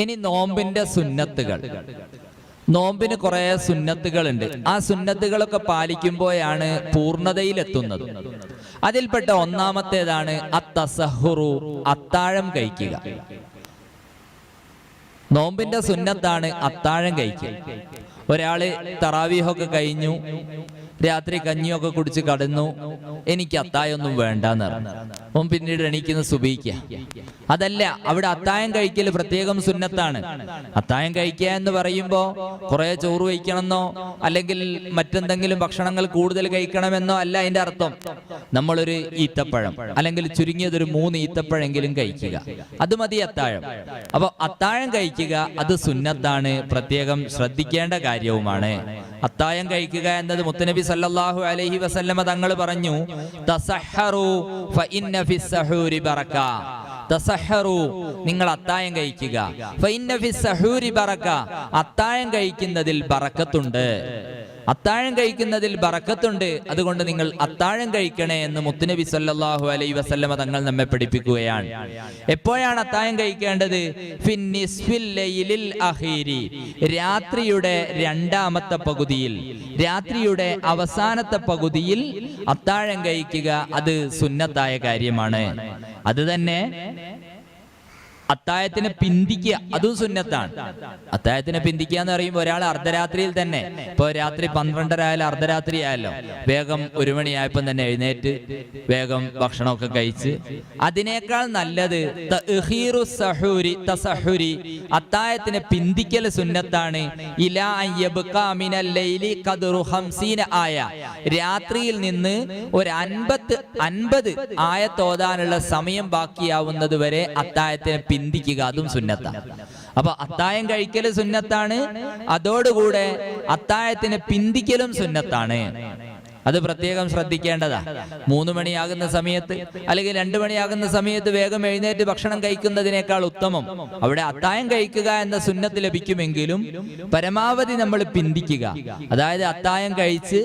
ഇനി നോമ്പിന്റെ സുന്നത്തുകൾ. നോമ്പിന് കുറെ സുന്നത്തുകളുണ്ട്. ആ സുന്നത്തുകളൊക്കെ പാലിക്കുമ്പോഴാണ് പൂർണ്ണതയിലെത്തുന്നത്. അതിൽപ്പെട്ട ഒന്നാമത്തേതാണ് അത്തസഹുറു, അത്താഴം കഴിക്കുക. നോമ്പിന്റെ സുന്നത്താണ് അത്താഴം കഴിക്കുക. ഒരാള് തറാവീഹൊക്കെ കഴിഞ്ഞു, രാത്രി കഞ്ഞിയൊക്കെ കുടിച്ച് കടന്നു, എനിക്ക് അത്തായൊന്നും വേണ്ടെന്ന് പറഞ്ഞു. പിന്നീട് എണീക്കുന്ന സുബഹിക്ക്. അതല്ല, അവിടെ അത്തായം കഴിക്കൽ പ്രത്യേകം സുന്നത്താണ്. അത്തായം കഴിക്കുക എന്ന് പറയുമ്പോ കുറെ ചോറ് കഴിക്കണമെന്നോ അല്ലെങ്കിൽ മറ്റെന്തെങ്കിലും ഭക്ഷണങ്ങൾ കൂടുതൽ കഴിക്കണമെന്നോ അല്ല അതിന്റെ അർത്ഥം. നമ്മളൊരു ഈത്തപ്പഴം അല്ലെങ്കിൽ ചുരുങ്ങിയതൊരു 3 ഈത്തപ്പഴെങ്കിലും കഴിക്കുക, അത് മതി അത്താഴം. അപ്പൊ അത്താഴം കഴിക്കുക അത് സുന്നത്താണ്, പ്രത്യേകം ശ്രദ്ധിക്കേണ്ട കാര്യവുമാണ്. അത്തായം കഴിക്കുക എന്നത് മുത്തനബി സല്ലല്ലാഹു അലൈഹി വസല്ലമ തങ്ങൾ പറഞ്ഞു, തസഹറു ഫഇന്ന ഫിസ്സഹൂരി ബറക. തസഹറു, നിങ്ങൾ അത്തായം കഴിക്കുക. ഫഇന്ന ഫിസ്സഹൂരി ബറക, അത്തായം കഴിക്കുന്നതിൽ ബറക്കത്തുണ്ട്. അത്താഴം കഴിക്കുന്നതിൽ ബറക്കത്തുണ്ട്, അതുകൊണ്ട് നിങ്ങൾ അത്താഴം കഴിക്കണേ എന്ന് മുത്തുനബി സല്ലല്ലാഹു അലൈഹി വസല്ലമ തങ്ങൾ നമ്മെ പഠിപ്പിക്കുകയാണ്. എപ്പോഴാണ് അത്താഴം കഴിക്കേണ്ടത്? ഫിന്നിസ്ഫിൽ ലൈലിൽ അഖീരി, രാത്രിയുടെ 2ാമത്തെ പകുതിയിൽ, രാത്രിയുടെ അവസാനത്തെ പകുതിയിൽ അത്താഴം കഴിക്കുക അത് സുന്നത്തായ കാര്യമാണ്. അത് തന്നെ അത്താഴത്തിനെ പിന്തിക്കുക അതും സുന്നത്താണ്. അത്താഴത്തിനെ പിന്തിക്കുക എന്ന് പറയുമ്പോൾ ഒരാൾ അർദ്ധരാത്രിയിൽ തന്നെ, ഇപ്പൊ രാത്രി 12:30 ആയാലും അർദ്ധരാത്രി ആയാലോ, വേഗം 1 മണിയായപ്പം തന്നെ എഴുന്നേറ്റ് വേഗം ഭക്ഷണമൊക്കെ കഴിച്ച്, അതിനേക്കാൾ നല്ലത് തസഹുരി, അത്താഴത്തിനെ പിന്തിക്കൽ സുന്നത്താണ്. ഇലാ യബ്ഖാ മിനൽ ലൈലി ഖദ്റു 50 ആയ, രാത്രിയിൽ നിന്ന് ഒരു 50 ആയത്തോതാനുള്ള സമയം ബാക്കിയാവുന്നത് വരെ അത്താഴത്തിനെ പിന്തിക്കുക അതും സുന്നത്താണ്. അപ്പൊ അത്താഴം കഴിക്കല് സുന്നത്താണ്, അതോടുകൂടെ അത്താഴത്തിന് പിന്തിക്കലും സുന്നത്താണ്. അത് പ്രത്യേകം ശ്രദ്ധിക്കേണ്ടതാ. 3 മണിയാകുന്ന സമയത്ത് അല്ലെങ്കിൽ 2 മണിയാകുന്ന സമയത്ത് വേഗം എഴുന്നേറ്റ് ഭക്ഷണം കഴിക്കുന്നതിനേക്കാൾ ഉത്തമം അവിടെ അത്താഴം കഴിക്കുക എന്ന സുന്നത്ത് ലഭിക്കുമെങ്കിലും പരമാവധി നമ്മൾ പിന്തിക്കുക. അതായത് അത്താഴം കഴിച്ച്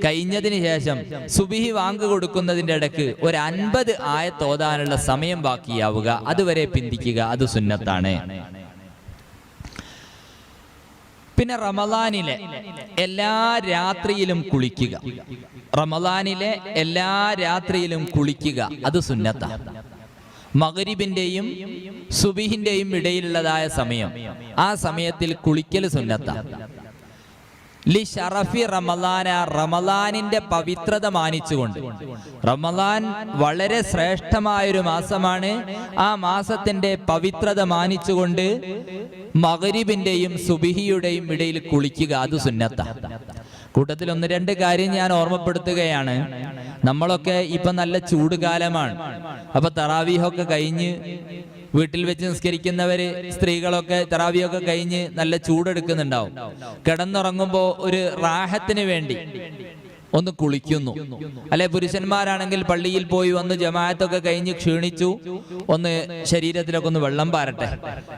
കഴിഞ്ഞതിന് ശേഷം സുബിഹി വാങ്ക് കൊടുക്കുന്നതിന്റെ ഇടയ്ക്ക് ഒരു 50 ആയത്തോതാനുള്ള സമയം ബാക്കിയാവുക, അതുവരെ പിന്തിക്കുക, അത് സുന്നത്താണ്. പിന്നെ റമളാനിലെ എല്ലാ രാത്രിയിലും കുളിക്കുക. റമളാനിലെ എല്ലാ രാത്രിയിലും കുളിക്കുക അത് സുന്നത്താണ്. മഗ്രിബിന്റെയും സുബഹിന്റെയും ഇടയിലുള്ളതായ സമയം, ആ സമയത്തിൽ കുളിക്കൽ സുന്നത്താണ്. ലിശറഫി റമളാന, റമളാനിന്റെ പവിത്രത മാനിച്ചുകൊണ്ട്. റമളാൻ വളരെ ശ്രേഷ്ഠമായൊരു മാസമാണ്. ആ മാസത്തിന്റെ പവിത്രത മാനിച്ചുകൊണ്ട് മഗ്രിബിന്റെയും സുബഹിയുടെയും ഇടയിൽ കുളിക്കുക അത് സുന്നത്താണ്. കൂട്ടത്തിൽ 1-2 കാര്യം ഞാൻ ഓർമ്മപ്പെടുത്തുകയാണ്. നമ്മളൊക്കെ ഇപ്പൊ നല്ല ചൂട് കാലമാണ്. അപ്പൊ തറാവീഹൊക്കെ കഴിഞ്ഞ് വീട്ടിൽ വെച്ച് നിസ്കരിക്കുന്നവര്, സ്ത്രീകളൊക്കെ തറാവിയൊക്കെ കഴിഞ്ഞ് നല്ല ചൂടെടുക്കുന്നുണ്ടാവും. കിടന്നുറങ്ങുമ്പോ ഒരു റാഹത്തിന് വേണ്ടി ഒന്ന് കുളിക്കുന്നു. അല്ലെ പുരുഷന്മാരാണെങ്കിൽ പള്ളിയിൽ പോയി വന്ന് ജമാഅത്തൊക്കെ കഴിഞ്ഞ് ക്ഷീണിച്ചു, ഒന്ന് ശരീരത്തിലൊക്കെ ഒന്ന് വെള്ളം പാരട്ടെ,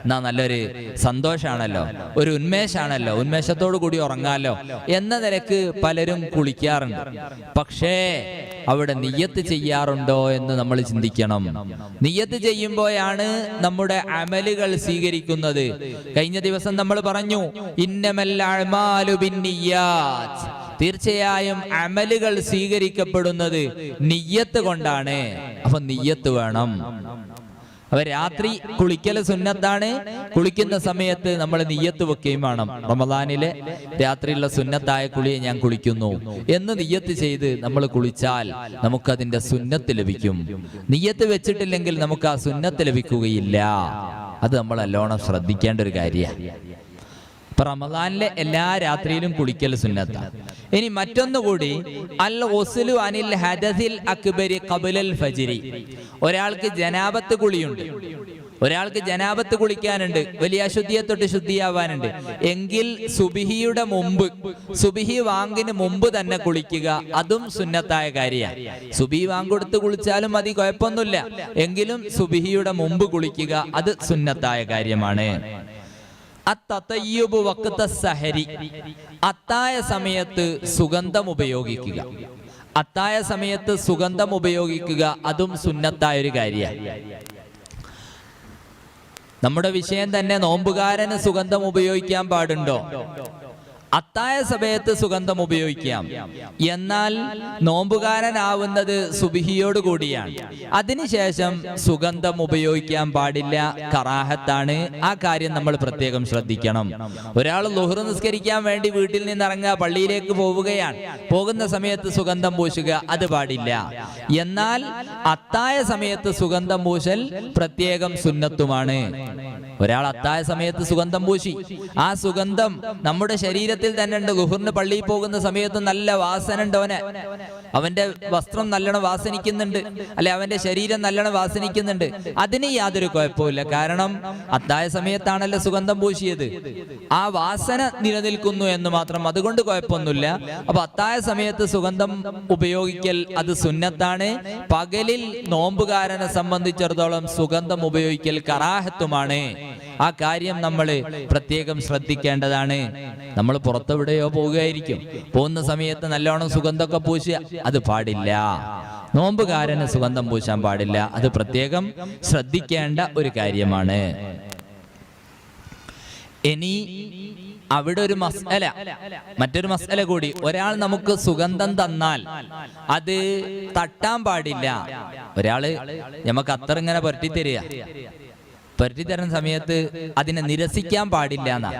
എന്നാ നല്ലൊരു സന്തോഷാണല്ലോ, ഒരു ഉന്മേഷാണല്ലോ, ഉന്മേഷത്തോടു കൂടി ഉറങ്ങാലോ എന്ന നിലക്ക് പലരും കുളിക്കാറുണ്ട്. പക്ഷേ അവിടെ നിയ്യത്ത് ചെയ്യാറുണ്ടോ എന്ന് നമ്മൾ ചിന്തിക്കണം. നിയ്യത്ത് ചെയ്യുമ്പോഴാണ് നമ്മുടെ അമലുകൾ സ്വീകരിക്കുന്നത്. കഴിഞ്ഞ ദിവസം നമ്മൾ പറഞ്ഞു, ഇന്നമൽ അഅ്മാലു ബിന്നിയ്യാത്ത്, തീർച്ചയായും അമലുകൾ സ്വീകരിക്കപ്പെടുന്നത് നിയ്യത്ത് കൊണ്ടാണ്. അപ്പൊ നിയ്യത്ത് വേണം. അപ്പൊ രാത്രി കുളിക്കൽ സുന്നത്താണ്. കുളിക്കുന്ന സമയത്ത് നമ്മൾ നിയ്യത്ത് വെക്കുകയും വേണം. റമളാനിലെ രാത്രിയുള്ള സുന്നത്തായ കുളിയെ ഞാൻ കുളിക്കുന്നു എന്ന് നിയ്യത്ത് ചെയ്ത് നമ്മൾ കുളിച്ചാൽ നമുക്കതിന്റെ സുന്നത്ത് ലഭിക്കും. നിയ്യത്ത് വെച്ചിട്ടില്ലെങ്കിൽ നമുക്ക് ആ സുന്നത്ത് ലഭിക്കുകയില്ല. അത് നമ്മൾ നല്ലോണം ശ്രദ്ധിക്കേണ്ട ഒരു കാര്യമാണ്. റമളാനിലെ എല്ലാ രാത്രിയിലും കുളിക്കൽ സുന്നത്താണ്. ഇനി മറ്റൊന്നുകൂടി, അൽ ഗുസ്ലു അനിൽ ഹദസിൽ അക്ബരി ഖബ്ലൽ ഫജ്രി. ഒരാൾക്ക് ജനാബത്ത് കുളിയുണ്ട്, ഒരാൾക്ക് ജനാബത്ത് കുളിക്കാനുണ്ട്, വലിയ അശുദ്ധിയെ തൊട്ട് ശുദ്ധിയാവാനുണ്ട് എങ്കിൽ സുബിഹിയുടെ മുമ്പ്, സുബിഹി വാങ്കിന് മുമ്പ് തന്നെ കുളിക്കുക അതും സുന്നത്തായ കാര്യമാണ്. സുബിഹി വാങ്ക് കൊടുത്ത് കുളിച്ചാലും മതി, കുഴപ്പമൊന്നുമില്ല. എങ്കിലും സുബിഹിയുടെ മുമ്പ് കുളിക്കുക അത് സുന്നത്തായ കാര്യമാണ്. അത്തായ സമയത്ത് സുഗന്ധം ഉപയോഗിക്കുക. അത്തായ സമയത്ത് സുഗന്ധം ഉപയോഗിക്കുക അതും സുന്നത്തായ ഒരു കാര്യമാണ്. നമ്മുടെ വിഷയം തന്നെ നോമ്പുകാരന് സുഗന്ധം ഉപയോഗിക്കാൻ പാടുണ്ടോ? അത്തായ സമയത്ത് സുഗന്ധം ഉപയോഗിക്കാം, എന്നാൽ നോമ്പുകാരനാവുന്നത് സുബിഹിയോട് കൂടിയാണ്. അതിനുശേഷം സുഗന്ധം ഉപയോഗിക്കാൻ പാടില്ല, കറാഹത്താണ്. ആ കാര്യം നമ്മൾ പ്രത്യേകം ശ്രദ്ധിക്കണം. ഒരാൾ ളുഹ്ർ നിസ്കരിക്കാൻ വേണ്ടി വീട്ടിൽ നിന്ന് ഇറങ്ങുക, പള്ളിയിലേക്ക് പോവുകയാണ്, പോകുന്ന സമയത്ത് സുഗന്ധം പൂശുക, അത് പാടില്ല. എന്നാൽ അത്തായ സമയത്ത് സുഗന്ധം പൂശൽ പ്രത്യേകം സുന്നത്തുമാണ്. ഒരാൾ അത്തായ സമയത്ത് സുഗന്ധം പൂശി, ആ സുഗന്ധം നമ്മുടെ ശരീരത്തിൽ തന്നെ ഉണ്ട്. ളുഹ്റിന് പള്ളിയിൽ പോകുന്ന സമയത്ത് നല്ല വാസന ഉണ്ട്, അവന്റെ വസ്ത്രം നല്ലോണം വാസനിക്കുന്നുണ്ട്, അല്ലെ അവന്റെ ശരീരം നല്ലോണം വാസനിക്കുന്നുണ്ട്. അതിന് യാതൊരു കുഴപ്പമില്ല, കാരണം അത്തായ സമയത്താണല്ലോ സുഗന്ധം പൂശിയത്. ആ വാസന നിലനിൽക്കുന്നു എന്ന് മാത്രം, അതുകൊണ്ട് കുഴപ്പമൊന്നുമില്ല. അപ്പൊ അത്തായ സമയത്ത് സുഗന്ധം ഉപയോഗിക്കൽ അത് സുന്നത്താണ്. പകലിൽ നോമ്പുകാരനെ സംബന്ധിച്ചിടത്തോളം സുഗന്ധം ഉപയോഗിക്കൽ കറാഹത്തുമാണ്. ആ കാര്യം നമ്മൾ പ്രത്യേകം ശ്രദ്ധിക്കേണ്ടതാണ്. നമ്മൾ പുറത്തെവിടെയോ പോവുകയായിരിക്കും, പോകുന്ന സമയത്ത് നല്ലോണം സുഗന്ധമൊക്കെ പൂശുക, അത് പാടില്ല. നോമ്പുകാരന് സുഗന്ധം പൂശാൻ പാടില്ല, അത് പ്രത്യേകം ശ്രദ്ധിക്കേണ്ട ഒരു കാര്യമാണ്. ഇനി അവിടെ ഒരു മസ്അല, മറ്റൊരു മസ്അല കൂടി. ഒരാൾ നമുക്ക് സുഗന്ധം തന്നാൽ അത് തട്ടാൻ പാടില്ല. ഒരാള് നമുക്ക് അത്ര ഇങ്ങനെ പുരട്ടി തരിക, പുരട്ടി തരുന്ന സമയത്ത് അതിനെ നിരസിക്കാൻ പാടില്ല എന്നാണ്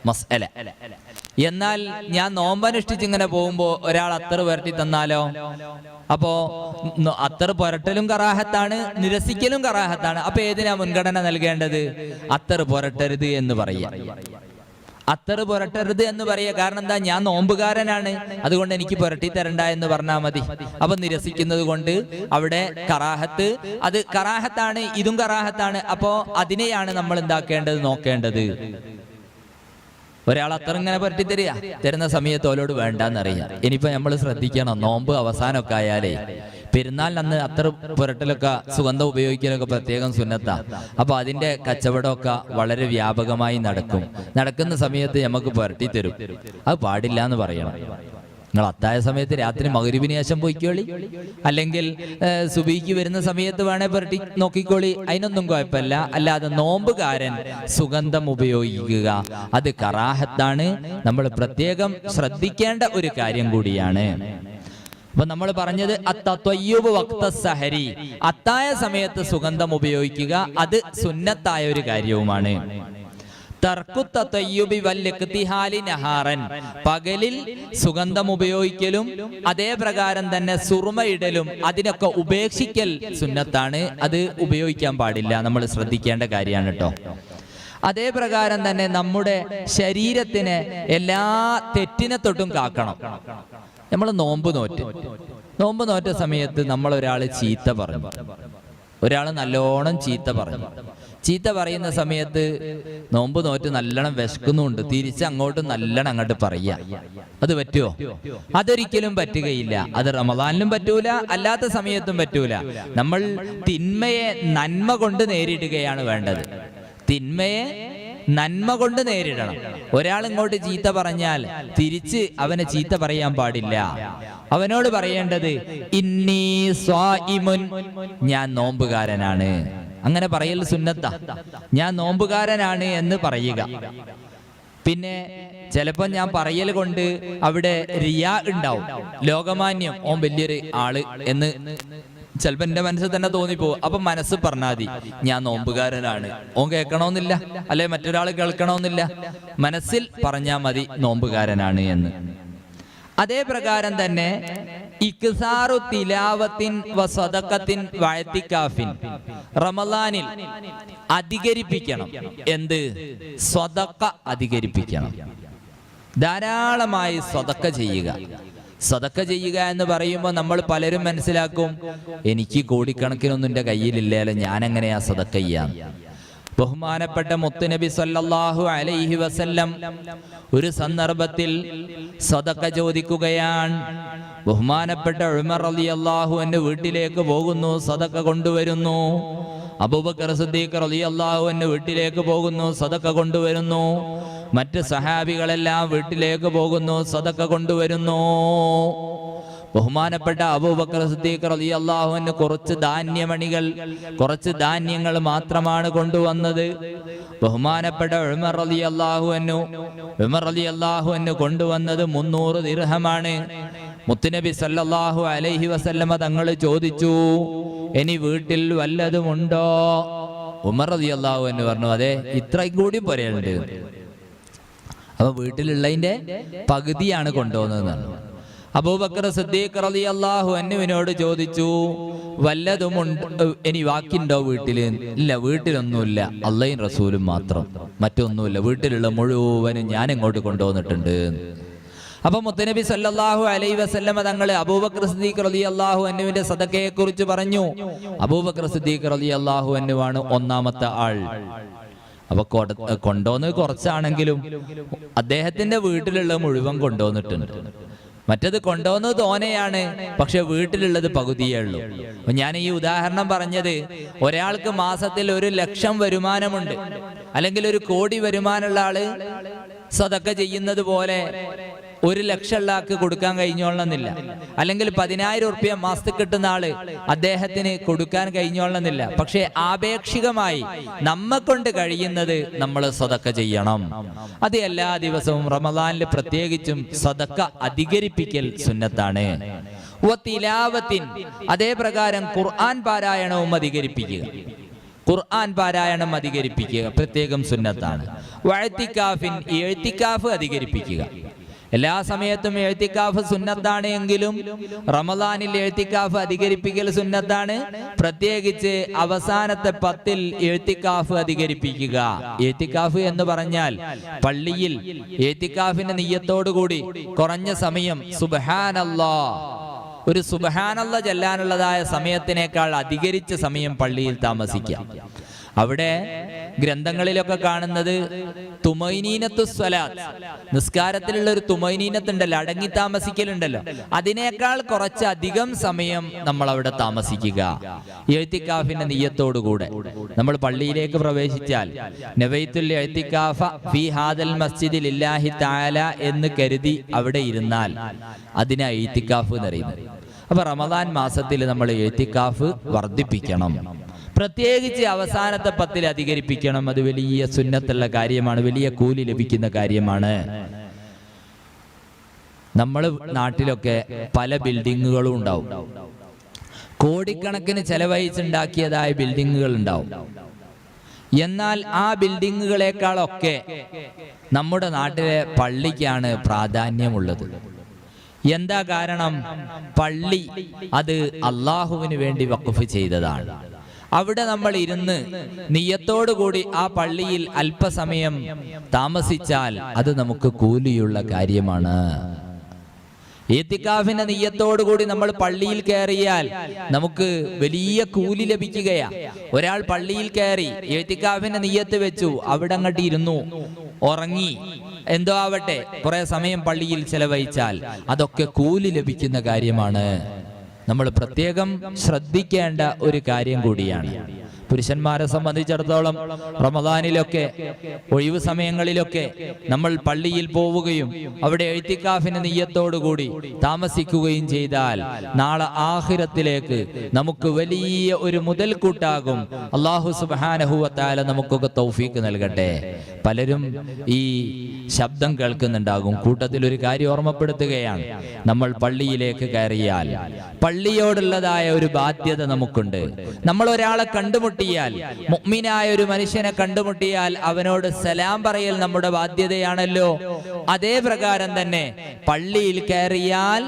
മസ്അല. എന്നാൽ ഞാൻ നോമ്പനുഷ്ഠിച്ച് ഇങ്ങനെ പോകുമ്പോ ഒരാൾ അത്തർ പുരട്ടി തന്നാലോ? അപ്പോ അത്തർ പുരട്ടലും കറാഹത്താണ്, നിരസിക്കലും കറാഹത്താണ്. അപ്പൊ ഏതിനാ മുൻഗണന നൽകേണ്ടത്? അത്തർ പുരട്ടരുത് എന്ന് പറയുക, അത്തർ പുരട്ടരുത് എന്ന് പറയുക. കാരണം എന്താ? ഞാൻ നോമ്പുകാരനാണ്, അതുകൊണ്ട് എനിക്ക് പുരട്ടി തരണ്ട എന്ന് പറഞ്ഞാൽ മതി. അപ്പൊ നിരസിക്കുന്നത് കൊണ്ട് അവിടെ കറാഹത്ത്, അത് കറാഹത്താണ്, ഇതും കറാഹത്താണ്. അപ്പോ അതിനെയാണ് നമ്മൾ എന്താക്കേണ്ടത്, നോക്കേണ്ടത്. ഒരാൾ അത്ര ഇങ്ങനെ പുരട്ടി തരുന്ന സമയത്ത് ഓലോട് വേണ്ടെന്നറിയാം. ഇനിയിപ്പോ നമ്മൾ ശ്രദ്ധിക്കണം, നോമ്പ് അവസാനമൊക്കെ ആയാലേ, പെരുന്നാളിന് അത്ര പുരട്ടലൊക്കെ സുഗന്ധം ഉപയോഗിക്കലൊക്കെ പ്രത്യേകം സുന്നത്താ. അപ്പൊ അതിന്റെ കച്ചവടമൊക്കെ വളരെ വ്യാപകമായി നടക്കുന്ന സമയത്ത് നമുക്ക് പുരട്ടി തരും, അത് പാടില്ല എന്ന് പറയണം. നിങ്ങൾ അത്തായ സമയത്ത് രാത്രി മഗ്‌രിബിന് ശേഷം പോയിക്കോളി, അല്ലെങ്കിൽ സുബഹിക്ക് വരുന്ന സമയത്ത് വേണേ പുരട്ടി നോക്കിക്കോളി, അതിനൊന്നും കുഴപ്പമില്ല. അല്ലാതെ നോമ്പുകാരൻ സുഗന്ധം ഉപയോഗിക്കുക അത് കറാഹത്താണ്. നമ്മൾ പ്രത്യേകം ശ്രദ്ധിക്കേണ്ട ഒരു കാര്യം കൂടിയാണ്. അപ്പൊ നമ്മൾ പറഞ്ഞത് അത്തത്വയ്യൂബ് വഖ്ത സഹരി, അത്തായ സമയത്ത് സുഗന്ധം ഉപയോഗിക്കുക അത് സുന്നത്തായ ഒരു കാര്യവുമാണ്. പകലിൽ സുഗന്ധം ഉപയോഗിക്കലും അതേ പ്രകാരം തന്നെ സുറുമയിടലും അതിനൊക്കെ ഉപേക്ഷിക്കൽ സുന്നത്താണ്. അത് ഉപയോഗിക്കാൻ പാടില്ല, നമ്മൾ ശ്രദ്ധിക്കേണ്ട കാര്യമാണ് കേട്ടോ. അതേ പ്രകാരം തന്നെ നമ്മുടെ ശരീരത്തിന് എല്ലാ തെറ്റിനെ തൊട്ടും കാക്കണം. നമ്മൾ നോമ്പ് നോറ്റ സമയത്ത് നമ്മൾ ഒരാൾ ചീത്ത പറഞ്ഞു, ഒരാൾ നല്ലോണം ചീത്ത പറഞ്ഞു. ചീത്ത പറയുന്ന സമയത്ത് നോമ്പ് നോറ്റ് നല്ലോണം വിശക്കുന്നുണ്ട്, തിരിച്ച് അങ്ങോട്ട് നല്ലോണം അങ്ങോട്ട് പറയാ, അത് പറ്റുമോ? അതൊരിക്കലും പറ്റുകയില്ല. അത് റമദാനിലും പറ്റൂല, അല്ലാത്ത സമയത്തും പറ്റൂല. നമ്മൾ തിന്മയെ നന്മ കൊണ്ട് നേരിടുകയാണ് വേണ്ടത്. തിന്മയെ നന്മ കൊണ്ട് നേരിടണം. ഒരാൾ ഇങ്ങോട്ട് ചീത്ത പറഞ്ഞാൽ തിരിച്ച് അവനെ ചീത്ത പറയാൻ പാടില്ല. അവനോട് പറയേണ്ടത് ഇന്നി സ്വാഇമുൻ, ഞാൻ നോമ്പുകാരനാണ്. അങ്ങനെ പറയൽ സുന്നത്താ, ഞാൻ നോമ്പുകാരനാണ് എന്ന് പറയുക. പിന്നെ ചിലപ്പോ ഞാൻ പറയൽ കൊണ്ട് അവിടെ റിയാ ഉണ്ടാവും, ലോകമാന്യം, ഓൻ വലിയൊരു ആള് എന്ന് ചിലപ്പോ എന്റെ മനസ്സിൽ തന്നെ തോന്നിപ്പോവും. അപ്പൊ മനസ്സ് പറഞ്ഞാൽ മതി ഞാൻ നോമ്പുകാരനാണ്, ഓൻ കേൾക്കണമെന്നില്ല, അല്ലെ മറ്റൊരാൾ കേൾക്കണമെന്നില്ല, മനസ്സിൽ പറഞ്ഞാൽ മതി നോമ്പുകാരനാണ് എന്ന്. അതേ പ്രകാരം തന്നെ ഇക്സാറു തിലാവത്തിൻ വസദഖത്തിൻ വഅതികാഫിൻ, റമളാനിൽ അധികരിപ്പിക്കണം. എന്ത്? സ്വതക്ക അധികരിപ്പിക്കണം. ധാരാളമായി സ്വതക്ക ചെയ്യുക. സദക്ക ചെയ്യുക എന്ന് പറയുമ്പോൾ നമ്മൾ പലരും മനസ്സിലാക്കും, എനിക്ക് കോടിക്കണക്കിനൊന്നും എൻ്റെ കയ്യിലില്ലല്ലോ, ഞാൻ എങ്ങനെയാ സദക്ക ചെയ്യാം? ബഹുമാനപ്പെട്ട മുത്തുനബി സല്ലല്ലാഹു അലൈഹി വസല്ലം ഒരു സന്ദർഭത്തിൽ സദക്ക ചോദിക്കുകയാണ്. ബഹുമാനപ്പെട്ട ഉമർ റളിയല്ലാഹു അൻഹു വീട്ടിലേക്ക് പോകുന്നു, സദക്ക കൊണ്ടുവരുന്നു. അബൂബക്കർ സിദ്ദീഖ് റളിയല്ലാഹു അൻഹു വീട്ടിലേക്ക് പോകുന്നു, സദക്ക കൊണ്ടുവരുന്നു. മറ്റ് സഹാബികളെല്ലാം വീട്ടിലേക്ക് പോകുന്നു, സദക്ക കൊണ്ടുവരുന്നു. ബഹുമാനപ്പെട്ട അബൂബക്കർ സിദ്ദീഖ് റളിയല്ലാഹു അൻഹു കുറച്ച് ധാന്യങ്ങൾ മാത്രമാണ് കൊണ്ടുവന്നത്. ബഹുമാനപ്പെട്ട ഉമർ റളിയല്ലാഹു അൻഹു കൊണ്ടുവന്നത് 300 ദിർഹമാണ്. മുത്തുനബി സല്ലല്ലാഹു അലൈഹി വസല്ലമ തങ്ങൾ ചോദിച്ചു, ഇനി വീട്ടിൽ വല്ലതുമുണ്ടോ? ഉമർ റളിയല്ലാഹു അൻഹു പറഞ്ഞു, അതെ, ഇത്രയും കൂടി പറയാനുണ്ട്. അപ്പൊ വീട്ടിലുള്ളതിന്റെ പകുതിയാണ് കൊണ്ടുവന്നതെന്നാണ്. അബൂബക്കർ സിദ്ദീഖ് റളിയല്ലാഹു അൻഹുവിനോട് ചോദിച്ചു, വല്ലതുമുണ്ട്, ഇനി ബാക്കിയുണ്ടോ വീട്ടില്? ഇല്ല, വീട്ടിലൊന്നുമില്ല, അള്ളയും റസൂലും മാത്രം, മറ്റൊന്നുമില്ല. വീട്ടിലുള്ള മുഴുവനും ഞാൻ ഇങ്ങോട്ട് കൊണ്ടുവന്നിട്ടുണ്ട്. അപ്പൊ മുത്തനബി സല്ലല്ലാഹു അലൈഹി വസല്ലമ തങ്ങള് അബൂബക്കർ സിദ്ദീഖ് റളിയല്ലാഹു അൻഹുവിന്റെ സദഖയെ കുറിച്ച് പറഞ്ഞു. അബൂബക്കർ സിദ്ദീഖ് റളിയല്ലാഹു അൻഹുവാണ് ഒന്നാമത്തെ ആൾ. അപ്പൊ കൊണ്ടുവന്നത് കുറച്ചാണെങ്കിലും അദ്ദേഹത്തിന്റെ വീട്ടിലുള്ള മുഴുവൻ കൊണ്ടുവന്നിട്ടുണ്ട്. മറ്റത് കൊണ്ടുവന്നത് തോനെയാണ്, പക്ഷെ വീട്ടിലുള്ളത് പകുതിയേ ഉള്ളൂ. അപ്പൊ ഞാൻ ഈ ഉദാഹരണം പറഞ്ഞത്, ഒരാൾക്ക് മാസത്തിൽ 1,00,000 വരുമാനമുണ്ട്, അല്ലെങ്കിൽ 1 കോടി വരുമാനമുള്ള ആള് സദഖ ചെയ്യുന്നത് പോലെ 1,00,000 ആൾക്ക് കൊടുക്കാൻ കഴിഞ്ഞോളണമെന്നില്ല. അല്ലെങ്കിൽ 10,000 ഉറുപ്പ്യ മാസത്തിൽ കിട്ടുന്ന ആള് അദ്ദേഹത്തിന് കൊടുക്കാൻ കഴിഞ്ഞോളണമെന്നില്ല. പക്ഷെ ആപേക്ഷികമായി നമ്മെ കൊണ്ട് കഴിയുന്നത് നമ്മൾ സദഖ ചെയ്യണം. അത് എല്ലാ ദിവസവും റമദാനിൽ പ്രത്യേകിച്ചും സദഖ അധികരിപ്പിക്കൽ സുന്നത്താണ്. അതേ പ്രകാരം ഖുർആൻ പാരായണവും അധികരിപ്പിക്കുക. പ്രത്യേകം സുന്നത്താണ്. ഇഅ്തികാഫ് അധികരിപ്പിക്കുക. എല്ലാ സമയത്തും ഇഅ്തികാഫ് സുന്നത്താണ് എങ്കിലും റമദാനിൽ ഇഅ്തികാഫ് അധികരിപ്പിക്കൽ സുന്നത്താണ്. പ്രത്യേകിച്ച് അവസാനത്തെ 10-ൽ ഇഅ്തികാഫ് അധികരിപ്പിക്കുക. ഇഅ്തികാഫ് എന്ന് പറഞ്ഞാൽ പള്ളിയിൽ ഇഅ്തികാഫിന്റെ നിയ്യത്തോടുകൂടി കുറഞ്ഞ സമയം ഒരു സുബ്ഹാനല്ലാഹ് ചൊല്ലാനുള്ളതായ സമയത്തിനേക്കാൾ അധികരിച്ച സമയം പള്ളിയിൽ താമസിക്കാം. അവിടെ ഗ്രന്ഥങ്ങളിലൊക്കെ കാണുന്നത് തുമൈനീനത്തു സ്വലാത്ത്, നിസ്കാരത്തിലുള്ള ഒരു തുമൈനീനത്ത് ഉണ്ടല്ലോ, അടങ്ങി താമസിക്കലുണ്ടല്ലോ, അതിനേക്കാൾ കുറച്ചധികം സമയം നമ്മൾ അവിടെ താമസിക്കുക. ഇഅ്തികാഫിന്റെ നിയ്യത്തോടുകൂടെ നമ്മൾ പള്ളിയിലേക്ക് പ്രവേശിച്ചാൽ നവൈത്തുൽ ഇഅ്തികാഫ ഫീ ഹാദൽ മസ്ജിദി ലില്ലാഹി തആല എന്ന് കരുതി അവിടെ ഇരുന്നാൽ അതിനെ ഇഅ്തികാഫ് എന്ന് പറയുന്നത്. അപ്പൊ റമദാൻ മാസത്തിൽ നമ്മൾ ഇഅ്തികാഫ് വർദ്ധിപ്പിക്കണം. പ്രത്യേകിച്ച് അവസാനത്തെ 10-ൽ അധികരിപ്പിക്കണം. അത് വലിയ സുന്നത്തുള്ള കാര്യമാണ്, വലിയ കൂലി ലഭിക്കുന്ന കാര്യമാണ്. നമ്മൾ നാട്ടിലൊക്കെ പല ബിൽഡിങ്ങുകളും ഉണ്ടാവും, കോടിക്കണക്കിന് ചെലവഴിച്ചുണ്ടാക്കിയതായ ബിൽഡിങ്ങുകൾ ഉണ്ടാവും. എന്നാൽ ആ ബിൽഡിങ്ങുകളെക്കാളൊക്കെ നമ്മുടെ നാട്ടിലെ പള്ളിക്കാണ് പ്രാധാന്യമുള്ളത്. എന്താ കാരണം? പള്ളി അത് അള്ളാഹുവിന് വേണ്ടി വഖഫ് ചെയ്തതാണ്. അവിടെ നമ്മൾ ഇരുന്ന് നിയ്യത്തോടുകൂടി ആ പള്ളിയിൽ അല്പസമയം താമസിച്ചാൽ അത് നമുക്ക് കൂലിയുള്ള കാര്യമാണ്. ഇഅ്തികാഫിന്റെ നിയ്യത്തോടുകൂടി നമ്മൾ പള്ളിയിൽ കയറിയാൽ നമുക്ക് വലിയ കൂലി ലഭിക്കുകയാ. ഒരാൾ പള്ളിയിൽ കയറി ഇഅ്തികാഫിന്റെ നിയ്യത്ത് വെച്ചു, അവിടെ അങ്ങോട്ട് ഇരുന്നു, ഉറങ്ങി, എന്തോ ആവട്ടെ, കുറെ സമയം പള്ളിയിൽ ചെലവഴിച്ചാൽ അതൊക്കെ കൂലി ലഭിക്കുന്ന കാര്യമാണ്. നമ്മൾ പ്രത്യേകം ശ്രദ്ധിക്കേണ്ട ഒരു കാര്യം കൂടിയാണ്. പുരുഷന്മാരെ സംബന്ധിച്ചിടത്തോളം റമദാനിലൊക്കെ ഒഴിവ് സമയങ്ങളിലൊക്കെ നമ്മൾ പള്ളിയിൽ പോവുകയും അവിടെ ഇഅ്തികാഫിന്റെ നിയ്യത്തോടുകൂടി താമസിക്കുകയും ചെയ്താൽ നാളെ ആഖിറത്തിലേക്ക് നമുക്ക് വലിയ ഒരു മുതൽക്കൂട്ടാകും. അല്ലാഹു സുബ്ഹാനഹു വ തആല നമുക്കൊക്കെ തൗഫീഖ് നൽകട്ടെ. പലരും ഈ ശബ്ദം കേൾക്കുന്നുണ്ടാകും. കൂട്ടത്തിൽ ഒരു കാര്യം ഓർമ്മപ്പെടുത്തുകയാണ്. നമ്മൾ പള്ളിയിലേക്ക് കയറിയാൽ പള്ളിയോടുള്ളതായ ഒരു ബാധ്യത നമുക്കുണ്ട്. നമ്മൾ ഒരാളെ കണ്ടുമുട്ടിയാൽ, മുഅ്മിനായ ഒരു മനുഷ്യനെ കണ്ടുമുട്ടിയാൽ അവനോട് സലാം പറയൽ നമ്മുടെ ബാധ്യതയാണല്ലോ. അതേ പ്രകാരം തന്നെ പള്ളിയിൽ കയറിയാൽ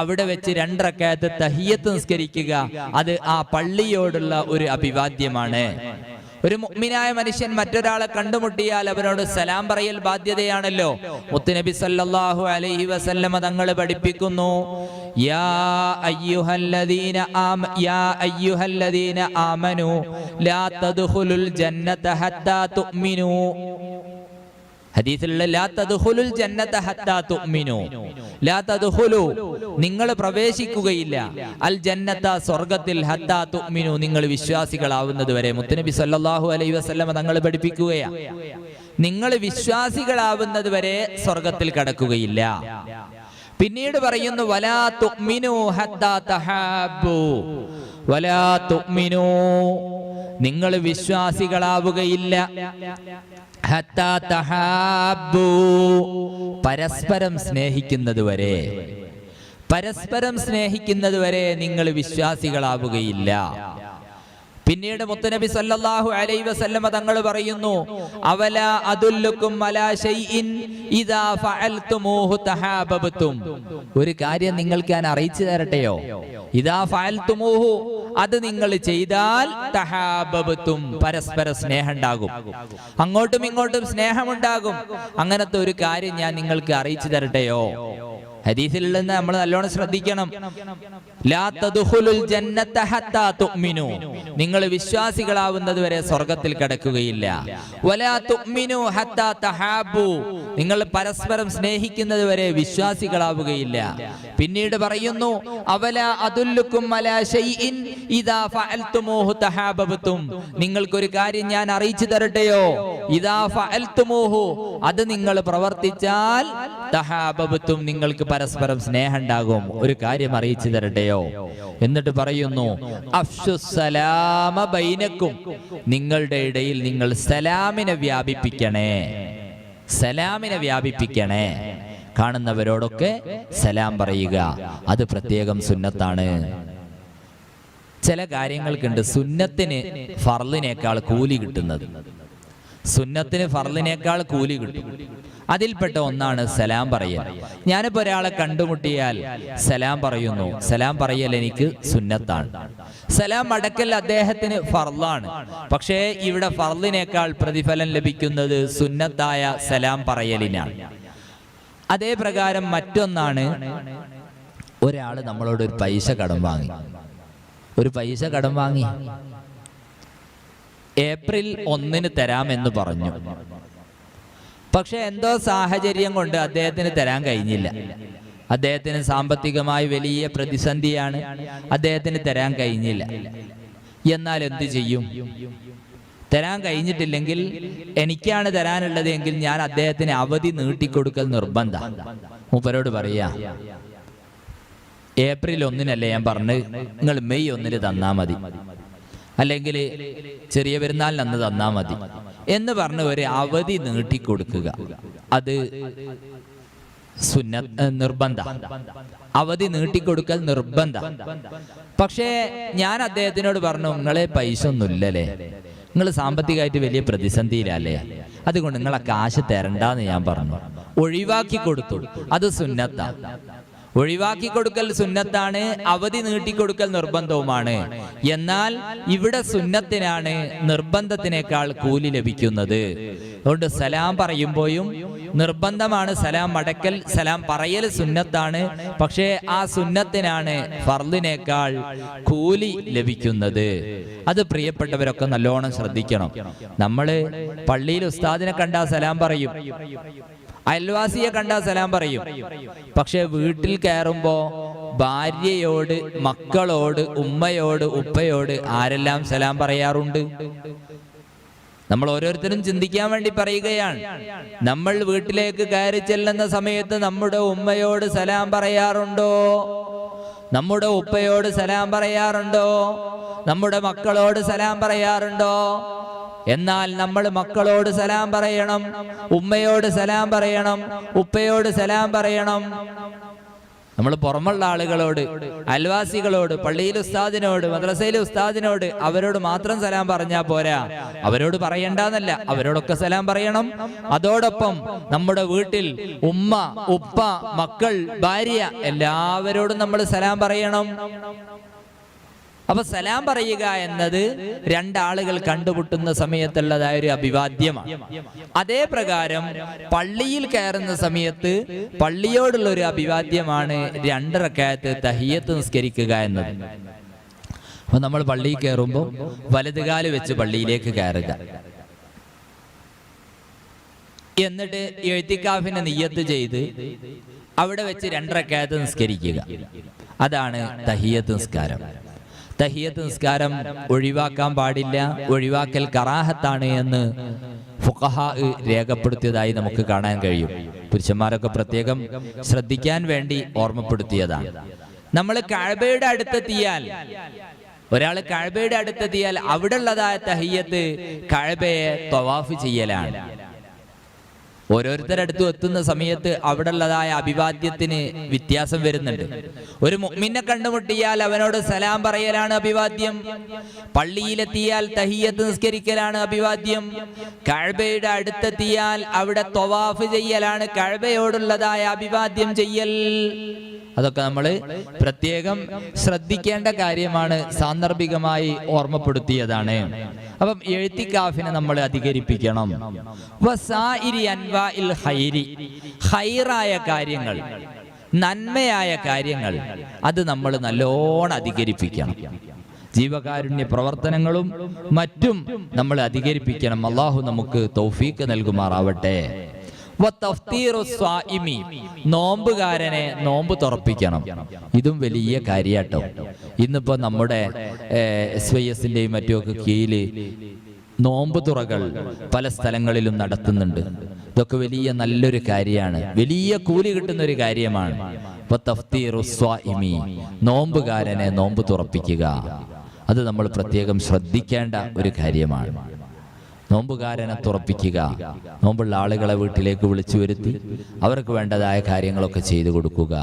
അവിടെ വെച്ച് 2 റക്അത്ത് തഹിയ്യത്ത് നിസ്കരിക്കുക, അത് ആ പള്ളിയോടുള്ള ഒരു അഭിവാദ്യമാണ്. ഒരു മുഅ്മിനായ മനുഷ്യൻ മറ്റൊരാളെ കണ്ടുമുട്ടിയാൽ അവനോട് സലാം പറയൽ ബാധ്യതയാണല്ലോ. മുത്തുനബി സല്ലല്ലാഹു അലൈഹി വസല്ലമ തങ്ങൾ പഠിപ്പിക്കുന്നു, യാ അയ്യുഹല്ലദീന ആമനു ലാ തദ്ഖുലുൽ ജന്നത ഹത്താ തുഅ്മിനു. ഹദീസിലുള്ള ലാ തദ്ഖുലുൽ ജന്നത ഹത്താ തുഅ്മിനു, ലാ തദ്ഖുലു, നിങ്ങൾ പ്രവേശിക്കുകയില്ല, അൽ ജന്നത, സ്വർഗ്ഗത്തിൽ, ഹത്താ തുഅ്മിനു, നിങ്ങൾ വിശ്വാസികളാവുന്നത് വരെ. മുത്തുനബി സല്ലല്ലാഹു അലൈഹി വസല്ലമ തങ്ങൾ പഠിപ്പിക്കുകയാണ്, നിങ്ങൾ വിശ്വാസികളാവുന്നത് വരെ സ്വർഗ്ഗത്തിൽ കടക്കുകയില്ല. പിന്നീട് പറയുന്നു വലാ തുഅ്മിനൂ ഹത്താ തഹാബ്ബു, വലാ തുഅ്മിനൂ, നിങ്ങൾ വിശ്വാസികളാവുകയില്ല, ഹത്താ തഹാബ്ബു, പരസ്പരം സ്നേഹിക്കുന്നത് വരെ, പരസ്പരം സ്നേഹിക്കുന്നത് വരെ നിങ്ങൾ വിശ്വാസികളാവുകയില്ല. പിന്നീട് മുത്തുനബി സല്ലല്ലാഹു അലൈഹി വസല്ലമ തങ്ങൾ പറയുന്നു അവലാ അദുല്ലുക്കും അലാ ശൈഇൻ ഇദാ ഫഅൽതുമൂഹു തഹാബബതും, ഒരു കാര്യം നിങ്ങൾക്ക് ഞാൻ അറിയിച്ചു തരട്ടെയോ, ഇദാ ഫഅൽതുമൂഹു, അത് നിങ്ങൾ ചെയ്താൽ തഹാബബതും, പരസ്പര സ്നേഹം ഉണ്ടാകും, അങ്ങോട്ടും ഇങ്ങോട്ടും സ്നേഹമുണ്ടാകും. അങ്ങനത്തെ ഒരു കാര്യം ഞാൻ നിങ്ങൾക്ക് അറിയിച്ചു തരട്ടെയോ? ഹദീസിൽ നിന്ന് നമ്മൾ നല്ലോണം ശ്രദ്ധിക്കണം. ലാ തദ്ഖുലുൽ ജന്നത ഹത്താ തുഅ്മിനു, നിങ്ങൾ വിശ്വാസികളാവുന്നത് വരെ സ്വർഗ്ഗത്തിൽ കടക്കുകയില്ല. വലാ തുഅ്മിനു ഹത്താ തഹാബ്ബു, നിങ്ങൾ പരസ്പരം സ്നേഹിക്കുന്നത് വരെ വിശ്വാസികളാവുകയില്ല. പിന്നീട് പറയുന്നു അവലാ അദുല്ലുക്കും അലാ ശൈഇൻ ഇദാ ഫഅൽതുമൂഹു തഹാബബതും, നിങ്ങൾക്കൊരു കാര്യം ഞാൻ അറിയിച്ചു തരട്ടെയോ, ഇദാ ഫഅൽതുമൂഹു, അത് നിങ്ങൾ പ്രവർത്തിച്ചാൽ തഹാബബതും, നിങ്ങൾക്ക് പരസ്പരം സ്നേഹം ഉണ്ടാകും. ഒരു കാര്യം അറിയിച്ചു തരട്ടെയോ? എന്നിട്ട് പറയുന്നു അഫ്ശുസ്സലാമ ബൈനക്കും, നിങ്ങളുടെ ഇടയിൽ നിങ്ങൾ സലാമിനെ വ്യാപിപ്പിക്കണേ, സലാമിനെ വ്യാപിപ്പിക്കണേ. കാണുന്നവരോടൊക്കെ സലാം പറയുക, അത് പ്രത്യേകം സുന്നത്താണ്. ചില കാര്യങ്ങൾക്കുണ്ട് സുന്നത്തിന് ഫർളിനേക്കാൾ കൂലി കിട്ടുന്നത്, സുന്നത്തിന് ഫർളിനേക്കാൾ കൂലി കിട്ടും. അതിൽപ്പെട്ട ഒന്നാണ് സലാം പറയൽ. ഞാനിപ്പോ ഒരാളെ കണ്ടുമുട്ടിയാൽ സലാം പറയുന്നു, സലാം പറയൽ എനിക്ക് സുന്നത്താണ്. സലാം അടക്കൽ അദ്ദേഹത്തിന് ഫർളാണ്. പക്ഷേ ഇവിടെ ഫർളിനേക്കാൾ പ്രതിഫലം ലഭിക്കുന്നത് സുന്നത്തായ സലാം പറയലിനാണ്. അതേ പ്രകാരം മറ്റൊന്നാണ്, ഒരാൾ നമ്മളോട് ഒരു പൈസ കടം വാങ്ങി, ഒരു പൈസ കടം വാങ്ങി, ഏപ്രിൽ 1 തരാമെന്ന് പറഞ്ഞു. പക്ഷെ എന്തോ സാഹചര്യം കൊണ്ട് അദ്ദേഹത്തിന് തരാൻ കഴിഞ്ഞില്ല. അദ്ദേഹത്തിന് സാമ്പത്തികമായി വലിയ പ്രതിസന്ധിയാണ്, അദ്ദേഹത്തിന് തരാൻ കഴിഞ്ഞില്ല. എന്നാൽ എന്ത് ചെയ്യും? തരാൻ കഴിഞ്ഞിട്ടില്ലെങ്കിൽ എനിക്കാണ് തരാനുള്ളത് എങ്കിൽ ഞാൻ അദ്ദേഹത്തിന് അവധി നീട്ടിക്കൊടുക്കൽ നിർബന്ധം. മൂപ്പരോട് പറയാ, ഏപ്രിൽ 1 ഞാൻ പറഞ്ഞ്, നിങ്ങൾ മെയ് 1 തന്നാ മതി, അല്ലെങ്കിൽ ചെറിയ പെരുന്നാളിന് അന്ന് തന്നാ മതി എന്ന് പറഞ്ഞ് ഒരു അവധി നീട്ടിക്കൊടുക്കുക. അത് നിർബന്ധ, അവധി നീട്ടിക്കൊടുക്കൽ നിർബന്ധ. പക്ഷേ ഞാൻ അദ്ദേഹത്തിനോട് പറഞ്ഞു, നിങ്ങളെ പൈസ ഒന്നുമില്ലല്ലേ, നിങ്ങൾ സാമ്പത്തികമായിട്ട് വലിയ പ്രതിസന്ധിയിലല്ലേ, അതുകൊണ്ട് നിങ്ങളെ കാശ് തരണ്ടെന്ന് ഞാൻ പറഞ്ഞു, ഒഴിവാക്കി കൊടുത്തു. അത് സുന്നത്താ, ഒഴിവാക്കി കൊടുക്കൽ സുന്നത്താണ്, അവധി നീട്ടിക്കൊടുക്കൽ നിർബന്ധവുമാണ്. എന്നാൽ ഇവിടെ സുന്നത്തിനാണ് നിർബന്ധത്തിനേക്കാൾ കൂലി ലഭിക്കുന്നത്. അതുകൊണ്ട് സലാം പറയുമ്പോഴും നിർബന്ധമാണ് സലാം മടക്കൽ, സലാം പറയൽ സുന്നത്താണ്. പക്ഷേ ആ സുന്നത്തിനാണ് ഫർളിനേക്കാൾ കൂലി ലഭിക്കുന്നത്. അത് പ്രിയപ്പെട്ടവരൊക്കെ നല്ലോണം ശ്രദ്ധിക്കണം. നമ്മള് പള്ളിയിൽ ഉസ്താദിനെ കണ്ടാൽ സലാം പറയും, അയൽവാസിയെ കണ്ടാൽ സലാം പറയും. പക്ഷെ വീട്ടിൽ കയറുമ്പോ ഭാര്യയോട്, മക്കളോട്, ഉമ്മയോട്, ഉപ്പയോട് ആരെല്ലാം സലാം പറയാറുണ്ട്? നമ്മൾ ഓരോരുത്തരും ചിന്തിക്കാൻ വേണ്ടി പറയുകയാണ്. നമ്മൾ വീട്ടിലേക്ക് കയറി ചെല്ലുന്ന സമയത്ത് നമ്മുടെ ഉമ്മയോട് സലാം പറയാറുണ്ടോ? നമ്മുടെ ഉപ്പയോട് സലാം പറയാറുണ്ടോ? നമ്മുടെ മക്കളോട് സലാം പറയാറുണ്ടോ? എന്നാൽ നമ്മൾ മക്കളോട് സലാം പറയണം, ഉമ്മയോട് സലാം പറയണം, ഉപ്പയോട് സലാം പറയണം. നമ്മൾ പുറമുള്ള ആളുകളോട്, അയൽവാസികളോട്, പള്ളിയിലെ ഉസ്താദിനോട്, മദ്രസയിലെ ഉസ്താദിനോട്, അവരോട് മാത്രം സലാം പറഞ്ഞാൽ പോരാ, അവരോട് പറയണ്ടെന്നല്ല, അവരോടൊക്കെ സലാം പറയണം. അതോടൊപ്പം നമ്മുടെ വീട്ടിൽ ഉമ്മ, ഉപ്പ, മക്കൾ, ഭാര്യ എല്ലാവരോടും നമ്മൾ സലാം പറയണം. അപ്പൊ സലാം പറയുക എന്നത് രണ്ടാളുകൾ കണ്ടുമുട്ടുന്ന സമയത്തുള്ളതായ ഒരു അഭിവാദ്യമാണ്. അതേ പ്രകാരം പള്ളിയിൽ കയറുന്ന സമയത്ത് പള്ളിയോടുള്ള ഒരു അഭിവാദ്യമാണ് 2 റക്അത്ത് തഹിയ്യത്ത് നിസ്കരിക്കുക എന്നത്. അപ്പൊ നമ്മൾ പള്ളിയിൽ കയറുമ്പോൾ വലതുകാല് വെച്ച് പള്ളിയിലേക്ക് കയറുക, എന്നിട്ട് ഇഅ്തികാഫിനെ നിയ്യത്ത് ചെയ്ത് അവിടെ വെച്ച് 2 റക്അത്ത് നിസ്കരിക്കുക. അതാണ് തഹിയ്യത്ത് നിസ്കാരം. തഹിയ്യത്ത് നിസ്കാരം ഒഴിവാക്കാൻ പാടില്ല, ഒഴിവാക്കൽ കറാഹത്താണ് എന്ന് ഫുഖഹാ രേഖപ്പെടുത്തിയതായി നമുക്ക് കാണാൻ കഴിയും. പുരുഷന്മാരൊക്കെ പ്രത്യേകം ശ്രദ്ധിക്കാൻ വേണ്ടി ഓർമ്മപ്പെടുത്തിയതാണ്. നമ്മൾ കഅബയുടെ അടുത്തെത്തിയാൽ, ഒരാൾ കഅബയുടെ അടുത്തെത്തിയാൽ അവിടെ ഉള്ളതായ തഹിയ്യത്ത് കഅബയെ തവാഫ് ചെയ്യലാണ്. ഓരോരുത്തരടുത്തും എത്തുന്ന സമയത്ത് അവിടെ ഉള്ളതായ അഭിവാദ്യത്തിന് വ്യത്യാസം വരുന്നുണ്ട്. ഒരു മുഅ്മിനെ കണ്ടുമുട്ടിയാൽ അവനോട് സലാം പറയലാണ് അഭിവാദ്യം. പള്ളിയിലെത്തിയാൽ തഹിയ്യത്ത് നിസ്കരിക്കലാണ് അഭിവാദ്യം. കഅബയുടെ അടുത്തെത്തിയാൽ അവിടെ തവാഫ് ചെയ്യലാണ് കഅബയോടുള്ളതായ അഭിവാദ്യം ചെയ്യൽ. അതൊക്കെ നമ്മൾ പ്രത്യേകം ശ്രദ്ധിക്കേണ്ട കാര്യമാണ്, സാന്ദർഭികമായി ഓർമ്മപ്പെടുത്തിയതാണ്. അപ്പം എഴുത്തിക്കാഫിനെ നമ്മൾ അധികരിപ്പിക്കണം. ഹൈറായ കാര്യങ്ങൾ, നന്മയായ കാര്യങ്ങൾ അത് നമ്മൾ നല്ലോണം അധികരിപ്പിക്കണം. ജീവകാരുണ്യ പ്രവർത്തനങ്ങളും മറ്റും നമ്മൾ അധികരിപ്പിക്കണം. അള്ളാഹു നമുക്ക് തൗഫീഖ് നൽകുമാറാവട്ടെ. നോമ്പുകാരനെ നോമ്പ് തുറപ്പിക്കണം. ഇതും വലിയ കാര്യാട്ടോ. ഇന്നിപ്പോ നമ്മുടെ SYSന്റെയും മറ്റുമൊക്കെ കീഴില് നോമ്പ് തുറകൾ പല സ്ഥലങ്ങളിലും നടത്തുന്നുണ്ട്. ഇതൊക്കെ വലിയ നല്ലൊരു കാര്യമാണ്, വലിയ കൂലി കിട്ടുന്ന ഒരു കാര്യമാണ്. നോമ്പുകാരനെ നോമ്പ് തുറപ്പിക്കുക, അത് നമ്മൾ പ്രത്യേകം ശ്രദ്ധിക്കേണ്ട ഒരു കാര്യമാണ്. നോമ്പുകാരനെ തുറപ്പിക്കുക, നോമ്പുള്ള ആളുകളെ വീട്ടിലേക്ക് വിളിച്ചു വരുത്തി അവർക്ക് വേണ്ടതായ കാര്യങ്ങളൊക്കെ ചെയ്തു കൊടുക്കുക.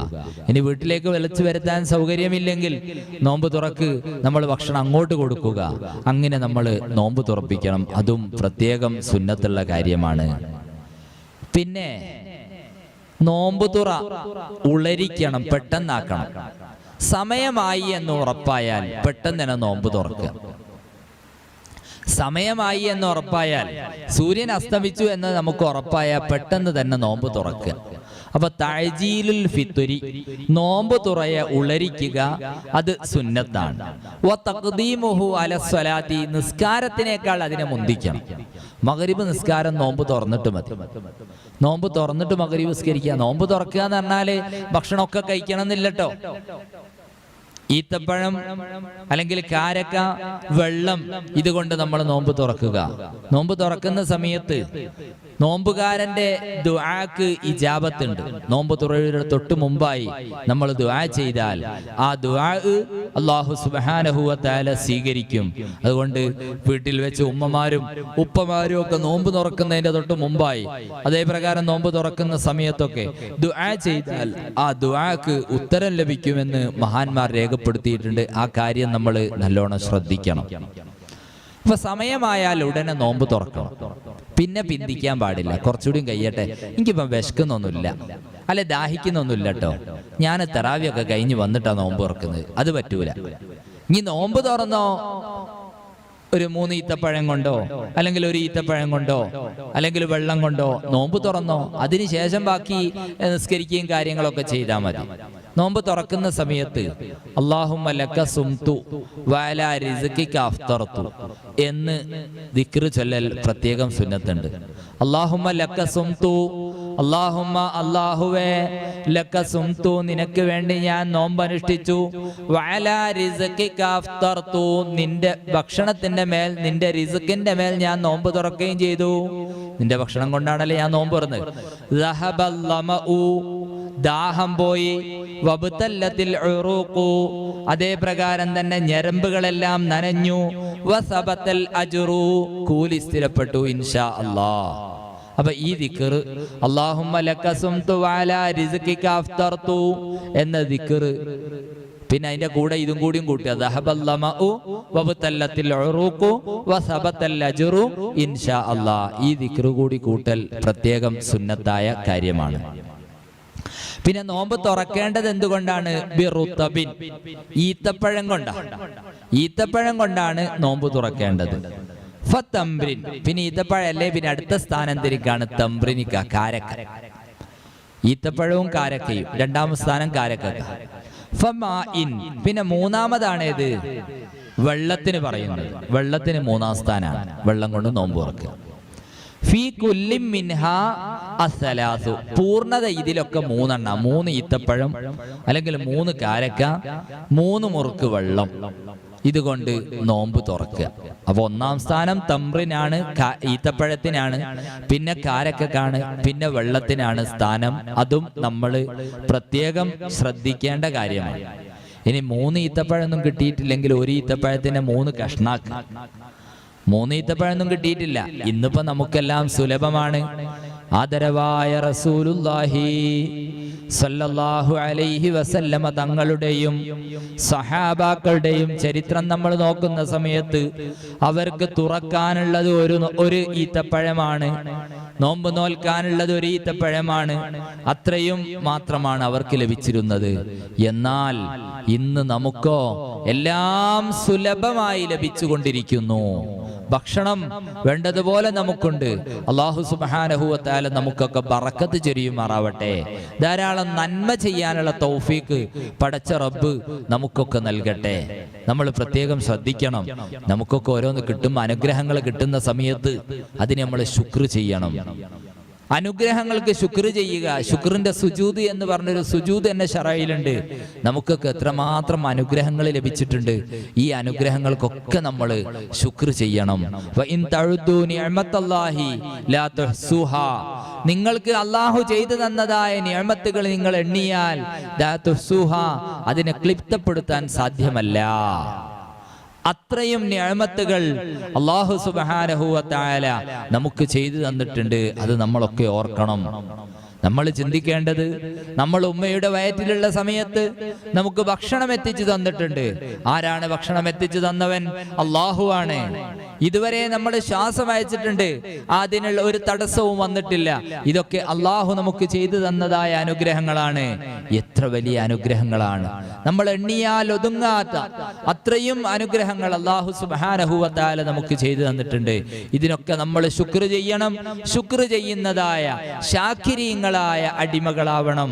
ഇനി വീട്ടിലേക്ക് വിളിച്ചു വരുത്താൻ സൗകര്യമില്ലെങ്കിൽ നോമ്പ് തുറക്ക്, നമ്മൾ ഭക്ഷണം അങ്ങോട്ട് കൊടുക്കുക. അങ്ങനെ നമ്മൾ നോമ്പ് തുറപ്പിക്കണം. അതും പ്രത്യേകം സുന്നത്തുള്ള കാര്യമാണ്. പിന്നെ നോമ്പ് തുറ ഉളരിക്കണം, പെട്ടെന്നാക്കണം. സമയമായി എന്ന് ഉറപ്പായാൽ പെട്ടെന്ന് തന്നെ നോമ്പ് തുറക്കുക. സമയമായി എന്ന് ഉറപ്പായാൽ, സൂര്യൻ അസ്തമിച്ചു എന്ന് നമുക്ക് ഉറപ്പായാൽ പെട്ടെന്ന് തന്നെ നോമ്പ് തുറക്കുക. അപ്പൊ തഅജീലുൽ ഫിത്രി, നോമ്പ് തുറയെ ഉളരിക്കുക, അത് സുന്നത്താണ്. വതഖ്ദീമുഹു അലസ്സലാത്തി, നിസ്കാരത്തിനേക്കാൾ അതിനെ മുന്തിക്കണം. മഗ്രിബ് നിസ്കാരം നോമ്പ് തുറന്നിട്ട് മതി. നോമ്പ് തുറന്നിട്ട് മഗ്രിബ് നിസ്കരിക്കുക. നോമ്പ് തുറക്കുക എന്ന് പറഞ്ഞാല് ഭക്ഷണമൊക്കെ കഴിക്കണം എന്നില്ലട്ടോ. ഈത്തപ്പഴം അല്ലെങ്കിൽ കാരക്ക, വെള്ളം, ഇതുകൊണ്ട് നമ്മൾ നോമ്പ് തുറക്കുക. നോമ്പ് തുറക്കുന്ന സമയത്ത് നോമ്പുകാരന്റെ ദുആക്ക് ഇജാബത്തുണ്ട്. നോമ്പ് തുറയുടെ തൊട്ട് മുമ്പായി നമ്മൾ ദുആ ചെയ്താൽ ആ ദുആ അല്ലാഹു സുബ്ഹാനഹു വ തആല സ്വീകരിക്കും. അതുകൊണ്ട് വീട്ടിൽ വെച്ച് ഉമ്മമാരും ഉപ്പമാരും ഒക്കെ നോമ്പ് തുറക്കുന്നതിന്റെ തൊട്ട് മുമ്പായി അതേ പ്രകാരം നോമ്പ് തുറക്കുന്ന സമയത്തൊക്കെ ദുആ ചെയ്താൽ ആ ദുആക്ക് ഉത്തരം ലഭിക്കുമെന്ന് മഹാന്മാർ രേഖപ്പെടുത്തിയിട്ടുണ്ട്. ആ കാര്യം നമ്മൾ നല്ലോണം ശ്രദ്ധിക്കണം. ഇപ്പൊ സമയമായാൽ ഉടനെ നോമ്പ് തുറക്കണം. പിന്നെ പിന്തിക്കാൻ പാടില്ല. കുറച്ചുകൂടി കഴിയട്ടെ, എനിക്കിപ്പം വിശക്കുന്നൊന്നുമില്ല, അല്ലെ ദാഹിക്കുന്നൊന്നുമില്ല കേട്ടോ, ഞാൻ തറാവിയൊക്കെ കഴിഞ്ഞ് വന്നിട്ടാ നോമ്പ് തുറക്കുന്നത്, അത് പറ്റൂല. ഇനി നോമ്പ് തുറന്നോ ഒരു 3 ഈത്തപ്പഴം കൊണ്ടോ അല്ലെങ്കിൽ ഒരു ഈത്തപ്പഴം കൊണ്ടോ അല്ലെങ്കിൽ വെള്ളം കൊണ്ടോ നോമ്പ് തുറന്നോ, അതിനുശേഷം ബാക്കി നിസ്കരിക്കുകയും കാര്യങ്ങളൊക്കെ ചെയ്താൽ മതി. നോമ്പ് തുറക്കുന്ന സമയത്ത് അല്ലാഹുമ്മ ലക സുംതു വഅലാ റിസ്ഖിക അഫ്തറതു എന്ന് ദിക്ർ ചൊല്ലൽ പ്രത്യേകം സുന്നത്തുണ്ട്. അല്ലാഹുമ്മ ലക സുംതു, അല്ലാഹുമ്മ അല്ലാഹുവേ, ലക സുംതു നിനക്ക് വേണ്ടി ഞാൻ നോമ്പ് അനുഷ്ഠിച്ചു, വഅലാ റിസ്ഖിക അഫ്തറതു നിന്റെ ഭക്ഷണത്തിന്റെ മേൽ, നിന്റെ റിസ്ഖിന്റെ മേൽ ഞാൻ നോമ്പ് തുറക്കുകയും ചെയ്തു. നിന്റെ ഭക്ഷണം കൊണ്ടാണല്ലേ ഞാൻ നോമ്പ് തുറന്നത്. ദഹബൽ ലമഉ, ദാഹം പോയി, വബ്തല്ലത്തിൽ ഉറൂഖു, അതേ പ്രകാരം തന്നെ ഞരമ്പുകളെല്ലാം നനഞ്ഞു, വസബത്തൽ അജ്റു, കൂലി സ്ഥിരപ്പെട്ടു ഇൻഷാ അല്ലാഹ്. അപ്പൊ ഈ ദിക്ർ അല്ലാഹുമ്മ ലക സുംതു വഅലാ റിസ്ഖിക അഫ്തർതു എന്ന ദിക്ർ, പിന്നെ അതിന്റെ കൂടെ ഇതും കൂടിയും കൂട്ടുക, ദഹബൽ ലമഉ വബ്തല്ലത്തിൽ ഉറൂഖു വസബത്തൽ അജ്റു ഇൻഷാ അല്ലാഹ്. ഈ ദിക്ർ കൂടി കൂട്ടൽ പ്രത്യേകം സുന്നത്തായ കാര്യമാണ്. പിന്നെ നോമ്പ് തുറക്കേണ്ടത് എന്തുകൊണ്ടാണ്? ബിറുത്തബിൻ, ഈത്തപ്പഴം കൊണ്ടാണ്. ഈത്തപ്പഴം കൊണ്ടാണ് നോമ്പ് തുറക്കേണ്ടത്. ഫതംബ്രിൻ, പിന്നെ ഈത്തപ്പഴം അല്ലേ, പിന്നെ അടുത്ത സ്ഥാനം തിരിക്കാണ് തംബ്രിനിക്ക, കാരക്ക. ഈത്തപ്പഴവും കാരക്കയും, രണ്ടാമത്തെ സ്ഥാനം കാരക്ക. ഫമാഇൻ, പിന്നെ മൂന്നാമതാണ് ഏത്? വെള്ളത്തിന് പറയുന്നത്. വെള്ളത്തിന് 3-ാം സ്ഥാനമാണ്. വെള്ളം കൊണ്ട് നോമ്പ് തുറക്കുക. ഫീ കുല്ലി മിൻഹാ അസ്സലാസു, പൂർണ്ണത ഇതിലൊക്കെ 3 എണ്ണം. 3 ഈത്തപ്പഴം അല്ലെങ്കിൽ 3 കാരക്ക, 3 മുറുക്ക് വെള്ളം. ഇതുകൊണ്ട് നോമ്പ് തുറക്കുക. അപ്പൊ ഒന്നാം സ്ഥാനം തമ്രിനാണ്, ഈത്തപ്പഴത്തിനാണ്, പിന്നെ കാരക്കാണ്, പിന്നെ വെള്ളത്തിനാണ് സ്ഥാനം. അതും നമ്മൾ പ്രത്യേകം ശ്രദ്ധിക്കേണ്ട കാര്യമാണ്. ഇനി 3 ഈത്തപ്പഴമൊന്നും കിട്ടിയിട്ടില്ലെങ്കിൽ 1 ഈത്തപ്പഴത്തിന് 3 കഷ്ണാക്ക്. 3 ഈത്തപ്പഴമൊന്നും കിട്ടിയിട്ടില്ല. ഇന്നിപ്പോ നമുക്കെല്ലാം സുലഭമാണ്. ആദരവായ റസൂലുള്ളാഹി സല്ലല്ലാഹു അലൈഹി വസല്ലമ തങ്ങളുടെയും സഹാബാക്കളുടെയും ചരിത്രം നമ്മൾ നോക്കുന്ന സമയത്ത് അവർക്ക് തുറക്കാനുള്ളത് ഒരു ഈത്തപ്പഴമാണ്, നോമ്പ് നോൽക്കാനുള്ളത് 1 ഈത്തപ്പഴമാണ്. അത്രയും മാത്രമാണ് അവർക്ക് ലഭിച്ചിരുന്നത്. എന്നാൽ ഇന്ന് നമുക്കോ എല്ലാം സുലഭമായി ലഭിച്ചുകൊണ്ടിരിക്കുന്നു. ഭക്ഷണം വേണ്ടതുപോലെ നമുക്കുണ്ട്. അല്ലാഹു സുബ്ഹാനഹു വ തആല നമുക്കൊക്കെ ബറക്കത്ത് ചൊരിയുമാറാവട്ടെ. ധാരാളം നന്മ ചെയ്യാനുള്ള തൗഫീക്ക് പടച്ച റബ്ബ് നമുക്കൊക്കെ നൽകട്ടെ. നമ്മൾ പ്രത്യേകം ശ്രദ്ധിക്കണം. നമുക്കൊക്കെ ഓരോന്ന് കിട്ടുമ്പോൾ, അനുഗ്രഹങ്ങൾ കിട്ടുന്ന സമയത്ത് അതിന് നമ്മൾ ശുക്ർ ചെയ്യണം. അനുഗ്രഹങ്ങൾക്ക് ശുക്ർ ചെയ്യുക. ശുക്രിന്റെ സുജൂദ് എന്ന് പറഞ്ഞൊരു സുജൂദ് എന്നെ ശറയിലുണ്ട്. നമുക്കൊക്കെ എത്രമാത്രം അനുഗ്രഹങ്ങൾ ലഭിച്ചിട്ടുണ്ട്. ഈ അനുഗ്രഹങ്ങൾക്കൊക്കെ നമ്മൾ ശുക്ർ ചെയ്യണം. നിങ്ങൾക്ക് അള്ളാഹു ചെയ്തു തന്നതായ നിഅമത്തുകൾ നിങ്ങൾ എണ്ണിയാൽ അതിനെ ക്ലിപ്തപ്പെടുത്താൻ സാധ്യമല്ല. അത്രയും നിഅമത്തുകൾ അല്ലാഹു സുബ്ഹാനഹു വ തആല നമുക്ക് ചെയ്തു തന്നിട്ടുണ്ട്. അത് നമ്മളൊക്കെ ഓർക്കണം. നമ്മൾ ചിന്തിക്കേണ്ടത്, നമ്മൾ ഉമ്മയുടെ വയറ്റിലുള്ള സമയത്ത് നമുക്ക് ഭക്ഷണം എത്തിച്ചു തന്നിട്ടുണ്ട്. ആരാണ് ഭക്ഷണം എത്തിച്ചു തന്നവൻ? അല്ലാഹുവാണ്. ഇതുവരെ നമ്മൾ ശ്വാസം അയച്ചിട്ടുണ്ട്, അതിനുള്ള ഒരു തടസ്സവും വന്നിട്ടില്ല. ഇതൊക്കെ അല്ലാഹു നമുക്ക് ചെയ്തു തന്നതായ അനുഗ്രഹങ്ങളാണ്. എത്ര വലിയ അനുഗ്രഹങ്ങളാണ്! നമ്മൾ എണ്ണിയാൽ ഒതുങ്ങാത്ത അത്രയും അനുഗ്രഹങ്ങൾ അല്ലാഹു സുബ്ഹാനഹു വ തആല നമുക്ക് ചെയ്തു തന്നിട്ടുണ്ട്. ഇതിനൊക്കെ നമ്മൾ ശുക്ർ ചെയ്യണം. ശുക്ർ ചെയ്യുന്നതായ ശാക്കിരീങ്ങൾ അടിമകളാവണം.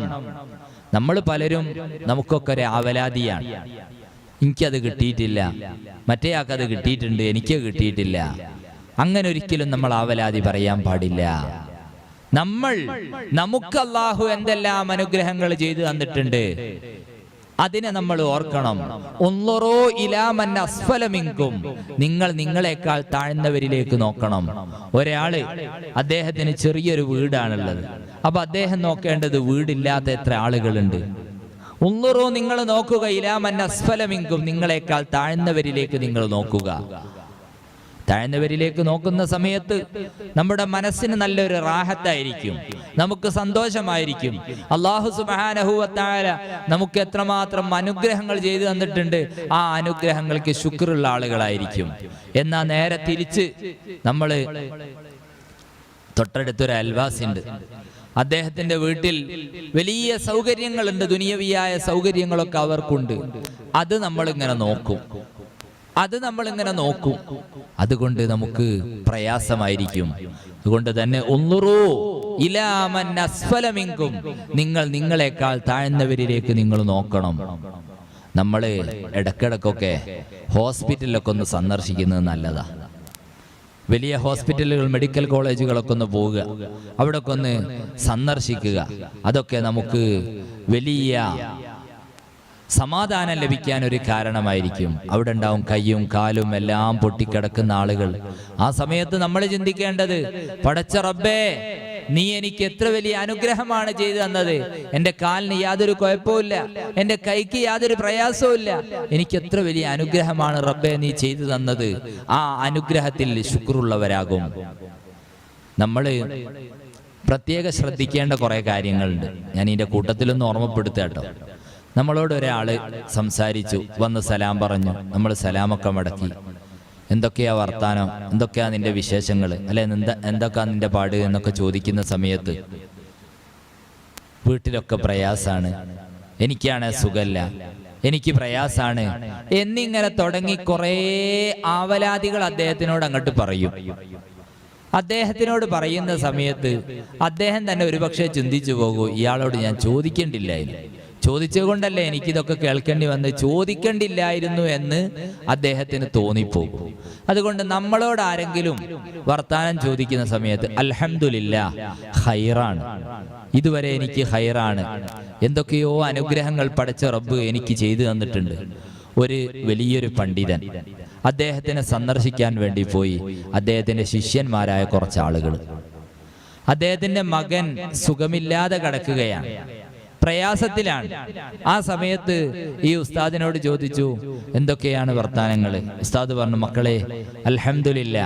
നമ്മൾ പലരും, നമുക്കൊക്കെ ഒരു ആവലാതിയാണ്. എനിക്കത് കിട്ടിയിട്ടില്ല, മറ്റേയാൾക്കത് കിട്ടിയിട്ടുണ്ട്, എനിക്ക് കിട്ടിയിട്ടില്ല. അങ്ങനെ ഒരിക്കലും നമ്മൾ ആവലാതി പറയാൻ പാടില്ല. നമുക്ക് അല്ലാഹു എന്തെല്ലാം അനുഗ്രഹങ്ങൾ ചെയ്തു തന്നിട്ടുണ്ട് അതിനെ നമ്മൾ ഓർക്കണം. ഉൻളുറൂ ഇലാ മൻ അസ്ഫല മിൻകും, നിങ്ങൾ നിങ്ങളെക്കാൾ താഴ്ന്നവരിലേക്ക് നോക്കണം. ഒരാള്, അദ്ദേഹത്തിന് ചെറിയൊരു വീടാണുള്ളത്. അപ്പൊ അദ്ദേഹം നോക്കേണ്ടത് വീടില്ലാത്ത എത്ര ആളുകളുണ്ട്. ഉൻളുറൂ, നിങ്ങൾ നോക്കുക, ഇലാ മൻ അസ്ഫല മിൻകും, നിങ്ങളെക്കാൾ താഴ്ന്നവരിലേക്ക് നിങ്ങൾ നോക്കുക. താഴ്ന്നവരിലേക്ക് നോക്കുന്ന സമയത്ത് നമ്മുടെ മനസ്സിന് നല്ലൊരു റാഹത്തായിരിക്കും, നമുക്ക് സന്തോഷമായിരിക്കും. അല്ലാഹു സുബ്ഹാനഹു വ തആല നമുക്ക് എത്രമാത്രം അനുഗ്രഹങ്ങൾ ചെയ്തു തന്നിട്ടുണ്ട്. ആ അനുഗ്രഹങ്ങൾക്ക് ശുക്റുള്ള ആളുകളായിരിക്കും. എന്നാൽ നേരെ തിരിച്ച് നമ്മൾ, തൊട്ടടുത്തൊരു അയൽവാസിയുണ്ട്, അദ്ദേഹത്തിന്റെ വീട്ടിൽ വലിയ സൗകര്യങ്ങളുണ്ട്, ദുനിയവിയായ സൗകര്യങ്ങളൊക്കെ അവർക്കുണ്ട്. അത് നമ്മളിങ്ങനെ നോക്കും. അതുകൊണ്ട് നമുക്ക് പ്രയാസമായിരിക്കും. അതുകൊണ്ട് തന്നെ ഉൻളുറൂ ഇലാ മൻ അസ്ഫല മിൻകും, നിങ്ങൾ നിങ്ങളെക്കാൾ താഴ്ന്നവരിലേക്ക് നിങ്ങൾ നോക്കണം. നമ്മൾ ഇടക്കിടക്കൊക്കെ ഹോസ്പിറ്റലിലൊക്കെ ഒന്ന് സന്ദർശിക്കുന്നത് നല്ലതാ. വലിയ ഹോസ്പിറ്റലുകൾ, മെഡിക്കൽ കോളേജുകളൊക്കെ ഒന്ന് പോവുക, അവിടെയൊക്കെ ഒന്ന് സന്ദർശിക്കുക. അതൊക്കെ നമുക്ക് വലിയ സമാധാനം ലഭിക്കാൻ ഒരു കാരണമായിരിക്കും. അവിടെ ഉണ്ടാവും കയ്യും കാലും എല്ലാം പൊട്ടിക്കിടക്കുന്ന ആളുകൾ. ആ സമയത്ത് നമ്മൾ ചിന്തിക്കേണ്ടത്, പടച്ച റബ്ബേ, നീ എനിക്ക് എത്ര വലിയ അനുഗ്രഹമാണ് ചെയ്തു തന്നത്. എന്റെ കാലിന് യാതൊരു കുഴപ്പമില്ല, എന്റെ കൈക്ക് യാതൊരു പ്രയാസവും, എനിക്ക് എത്ര വലിയ അനുഗ്രഹമാണ് റബ്ബേ നീ ചെയ്തു തന്നത്. ആ അനുഗ്രഹത്തിൽ ശുക്റുള്ളവരാകും. നമ്മൾ പ്രത്യേകം ശ്രദ്ധിക്കേണ്ട കുറെ കാര്യങ്ങളുണ്ട്. ഞാൻ ഇതിന്റെ കൂട്ടത്തിലൊന്ന് ഓർമ്മപ്പെടുത്താട്ടോ. നമ്മളോട് ഒരാള് സംസാരിച്ചു, വന്ന് സലാം പറഞ്ഞു. നമ്മൾ സലാമൊക്കെ മടക്കി. എന്തൊക്കെയാ വർത്താനം, എന്തൊക്കെയാ നിന്റെ വിശേഷങ്ങൾ, അല്ലെ എന്തൊക്കെയാ നിന്റെ പാട് എന്നൊക്കെ ചോദിക്കുന്ന സമയത്ത്, വീട്ടിലൊക്കെ പ്രയാസാണ്, എനിക്കാണ് സുഖല്ല, എനിക്ക് പ്രയാസാണ് എന്നിങ്ങനെ തുടങ്ങി കുറേ ആവലാതികൾ അദ്ദേഹത്തിനോട് അങ്ങോട്ട് പറയും. അദ്ദേഹത്തിനോട് പറയുന്ന സമയത്ത് അദ്ദേഹം തന്നെ ഒരുപക്ഷെ ചിന്തിച്ചു പോകൂ, ഇയാളോട് ഞാൻ ചോദിക്കേണ്ടില്ലായിരുന്നു, ചോദിച്ചുകൊണ്ടല്ലേ എനിക്കിതൊക്കെ കേൾക്കേണ്ടി വന്ന്, ചോദിക്കേണ്ടില്ലായിരുന്നു എന്ന് അദ്ദേഹത്തിന് തോന്നിപ്പോകും. അതുകൊണ്ട് നമ്മളോട് ആരെങ്കിലും വർത്താനം ചോദിക്കുന്ന സമയത്ത് അൽഹംദുലില്ലാ, ഖൈറാണ്, ഇതുവരെ എനിക്ക് ഖൈറാണ്, എന്തൊക്കെയോ അനുഗ്രഹങ്ങൾ പടച്ച റബ്ബ് എനിക്ക് ചെയ്തു തന്നിട്ടുണ്ട്, ഒരു വലിയൊരു പണ്ഡിതൻ അദ്ദേഹത്തിനെ സന്ദർശിക്കാൻ വേണ്ടി പോയി. അദ്ദേഹത്തിന്റെ ശിഷ്യന്മാരായ കുറച്ച് ആളുകൾ. അദ്ദേഹത്തിന്റെ മകൻ സുഖമില്ലാതെ കിടക്കുകയാണ്, പ്രയാസത്തിലാണ്. ആ സമയത്ത് ഈ ഉസ്താദിനോട് ചോദിച്ചു, എന്തൊക്കെയാണ് വർത്താനങ്ങൾ? ഉസ്താദ് പറഞ്ഞു, മക്കളെ അൽഹംദുലില്ലാ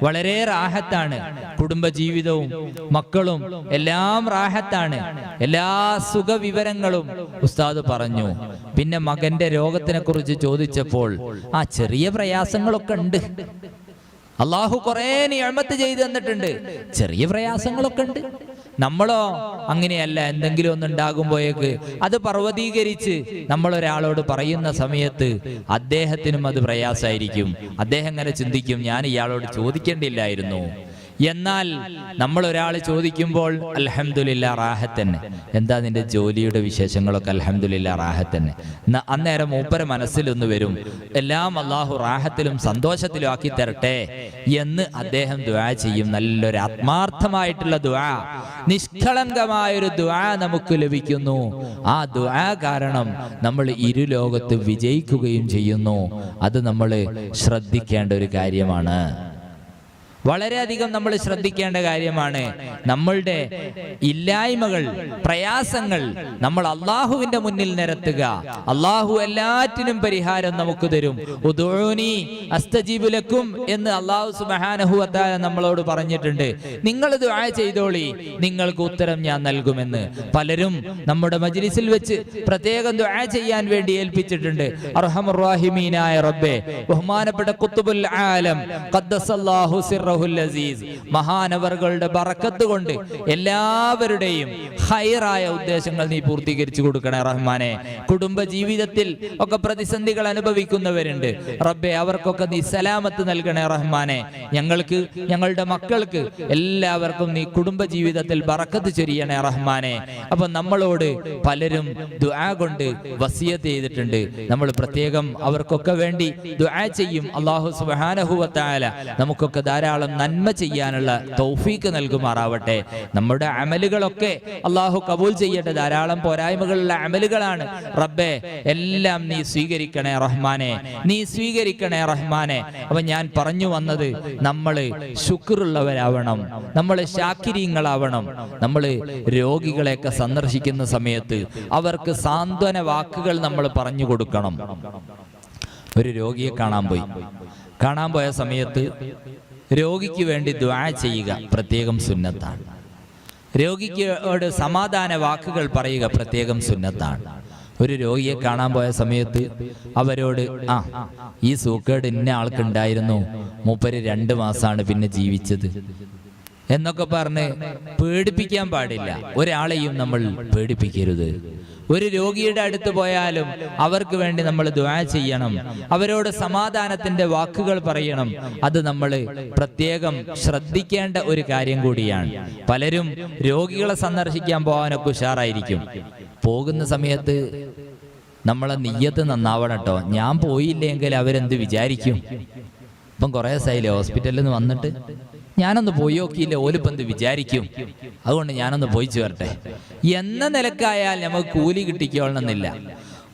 വളരെ റാഹത്താണ്, കുടുംബജീവിതവും മക്കളും എല്ലാം റാഹത്താണ്, എല്ലാ സുഖവിവരങ്ങളും ഉസ്താദ് പറഞ്ഞു. പിന്നെ മകന്റെ രോഗത്തിനെ കുറിച്ച് ചോദിച്ചപ്പോൾ ചെറിയ പ്രയാസങ്ങളൊക്കെ ഉണ്ട്, അള്ളാഹു കുറെ നിഅമത്ത് ചെയ്തു തന്നിട്ടുണ്ട്, ചെറിയ പ്രയാസങ്ങളൊക്കെ ഉണ്ട്. നമ്മളോ അങ്ങനെയല്ല, എന്തെങ്കിലും ഒന്നുണ്ടാകുമ്പോഴേക്ക് അത് പർവ്വതീകരിച്ച് നമ്മൾ ഒരാളോട് പറയുന്ന സമയത്ത് അദ്ദേഹത്തിനും അത് പ്രയാസമായിരിക്കും. അദ്ദേഹം ഇങ്ങനെ ചിന്തിക്കും, ഞാൻ ഇയാളോട് ചോദിക്കേണ്ടില്ലായിരുന്നു. എന്നാൽ നമ്മൾ ഒരാൾ ചോദിക്കുമ്പോൾ അൽഹംദുലില്ലാ റാഹത്തന്നെ, എന്താ നിന്റെ ജോലിയുടെ വിശേഷങ്ങളൊക്കെ? അൽഹംദുലില്ലാ റാഹത്തന്നെ. അന്നേരം മൂപ്പര മനസ്സിലൊന്ന് വരും, എല്ലാം അള്ളാഹു റാഹത്തിലും സന്തോഷത്തിലും ആക്കി തരട്ടെ എന്ന് അദ്ദേഹം ദുആ ചെയ്യും. നല്ലൊരു ആത്മാർത്ഥമായിട്ടുള്ള ദുആ, നിഷ്കളങ്കമായൊരു ദുആ നമുക്ക് ലഭിക്കുന്നു. ആ ദുആ കാരണം നമ്മൾ ഇരുലോകത്ത് വിജയിക്കുകയും ചെയ്യുന്നു. അത് നമ്മൾ ശ്രദ്ധിക്കേണ്ട ഒരു കാര്യമാണ്, വളരെയധികം നമ്മൾ ശ്രദ്ധിക്കേണ്ട കാര്യമാണ്. നമ്മളുടെ ഇല്ലായ്മകൾ, പ്രയാസങ്ങൾ നമ്മൾ അള്ളാഹുവിന്റെ മുന്നിൽ നിരത്തുക. അള്ളാഹു എല്ലാറ്റിനും പരിഹാരം നമുക്ക് തരും. ഉദൂനി അസ്തജീബു ലക്കും എന്ന് അള്ളാഹു സുബ്ഹാനഹു വ തആല നമ്മളോട് പറഞ്ഞിട്ടുണ്ട്. നിങ്ങൾ ദുആ ചെയ്തോളി, നിങ്ങൾക്ക് ഉത്തരം ഞാൻ നൽകുമെന്ന്. പലരും നമ്മുടെ മജ്ലിസിൽ വെച്ച് പ്രത്യേകം ദുആ ചെയ്യാൻ വേണ്ടി ഏൽപ്പിച്ചിട്ടുണ്ട്. അർഹമർ റഹീമീനായ റബ്ബേ, ബഹുമാനപ്പെട്ട ഖുത്ബുൽ ആലം ഖദ്ദസല്ലാഹു സിർറഹു അസീസ് മഹാനവറുകളുടെ ബറക്കത്ത് കൊണ്ട് എല്ലാവരുടെയും ഖൈറായ ഉദ്ദേശങ്ങൾ നീ പൂർത്തീകരിച്ചു കൊടുക്കണേ റഹ്മാനെ. കുടുംബ ജീവിതത്തിൽ ഒക്കെ പ്രതിസന്ധികൾ അനുഭവിക്കുന്നവരുണ്ട് റബ്ബേ, അവർക്കൊക്കെ നീ സലാമത്ത് നൽകണേ റഹ്മാനെ. ഞങ്ങൾക്ക്, ഞങ്ങളുടെ മക്കൾക്ക് എല്ലാവർക്കും നീ കുടുംബ ജീവിതത്തിൽ ബറക്കത്ത് ചൊരിയണേ റഹ്മാനെ. അപ്പൊ നമ്മളോട് പലരും ദുആ കൊണ്ട് വസിയത്ത് ചെയ്തിട്ടുണ്ട്. നമ്മൾ പ്രത്യേകം അവർക്കൊക്കെ വേണ്ടി ദുആ ചെയ്യും. അല്ലാഹു സുബ്ഹാനഹു വ തആല നമുക്കൊക്കെ ധാരാളം നന്മ ചെയ്യാനുള്ള തൗഫീക്ക് നൽകുമാറാവട്ടെ. നമ്മുടെ അമലുകളൊക്കെ അള്ളാഹു കബൂൽ ചെയ്യട്ടെ. ധാരാളം പോരായ്മകളുള്ള അമലുകളാണ് റബ്ബേ, എല്ലാം നീ സ്വീകരിക്കണേ റഹ്മാനെ, നീ സ്വീകരിക്കണേ റഹ്മാനെ. അപ്പൊ ഞാൻ പറഞ്ഞു വന്നത്, നമ്മള് ശുക്റുള്ളവരാവണം, നമ്മള് ശാക്കിരീങ്ങളാവണം. നമ്മള് രോഗികളെയൊക്കെ സന്ദർശിക്കുന്ന സമയത്ത് അവർക്ക് സാന്ത്വന വാക്കുകൾ നമ്മൾ പറഞ്ഞു കൊടുക്കണം. ഒരു രോഗിയെ കാണാൻ പോയ സമയത്ത് രോഗിക്ക് വേണ്ടി ദുആ ചെയ്യുക പ്രത്യേകം സുന്നത്താണ്. രോഗിക്കോട് സമാധാന വാക്കുകൾ പറയുക പ്രത്യേകം സുന്നത്താണ്. ഒരു രോഗിയെ കാണാൻ പോയ സമയത്ത് അവരോട് ഈ സൂക്കേട് ഇന്ന ആൾക്കുണ്ടായിരുന്നു, മൂപ്പര് 2 മാസമാണ് പിന്നെ ജീവിച്ചത് എന്നൊക്കെ പറഞ്ഞ് പേടിപ്പിക്കാൻ പാടില്ല. ഒരാളെയും നമ്മൾ പേടിപ്പിക്കരുത്. ഒരു രോഗിയുടെ അടുത്ത് പോയാലും അവർക്ക് വേണ്ടി നമ്മൾ ദുആ ചെയ്യണം, അവരോട് സമാധാനത്തിന്റെ വാക്കുകൾ പറയണം. അത് നമ്മൾ പ്രത്യേകം ശ്രദ്ധിക്കേണ്ട ഒരു കാര്യം കൂടിയാണ്. പലരും രോഗികളെ സന്ദർശിക്കാൻ പോകാനൊക്കെ ഉഷാറായിരിക്കും. പോകുന്ന സമയത്ത് നമ്മളെ നിയ്യത്ത് നന്നാവണം കേട്ടോ. ഞാൻ പോയില്ലെങ്കിൽ അവരെന്ത് വിചാരിക്കും? ഇപ്പം കുറേ ദിവസമായില്ലേ ഹോസ്പിറ്റലിൽ നിന്ന് വന്നിട്ട്, ഞാനൊന്ന് പോയി നോക്കിയില്ല, ഓലിപ്പെന്ത് വിചാരിക്കും, അതുകൊണ്ട് ഞാനൊന്ന് പോയി ചേർട്ടെ എന്ന നിലക്കായാൽ നമുക്ക് കൂലി കിട്ടിക്കോളണമെന്നില്ല.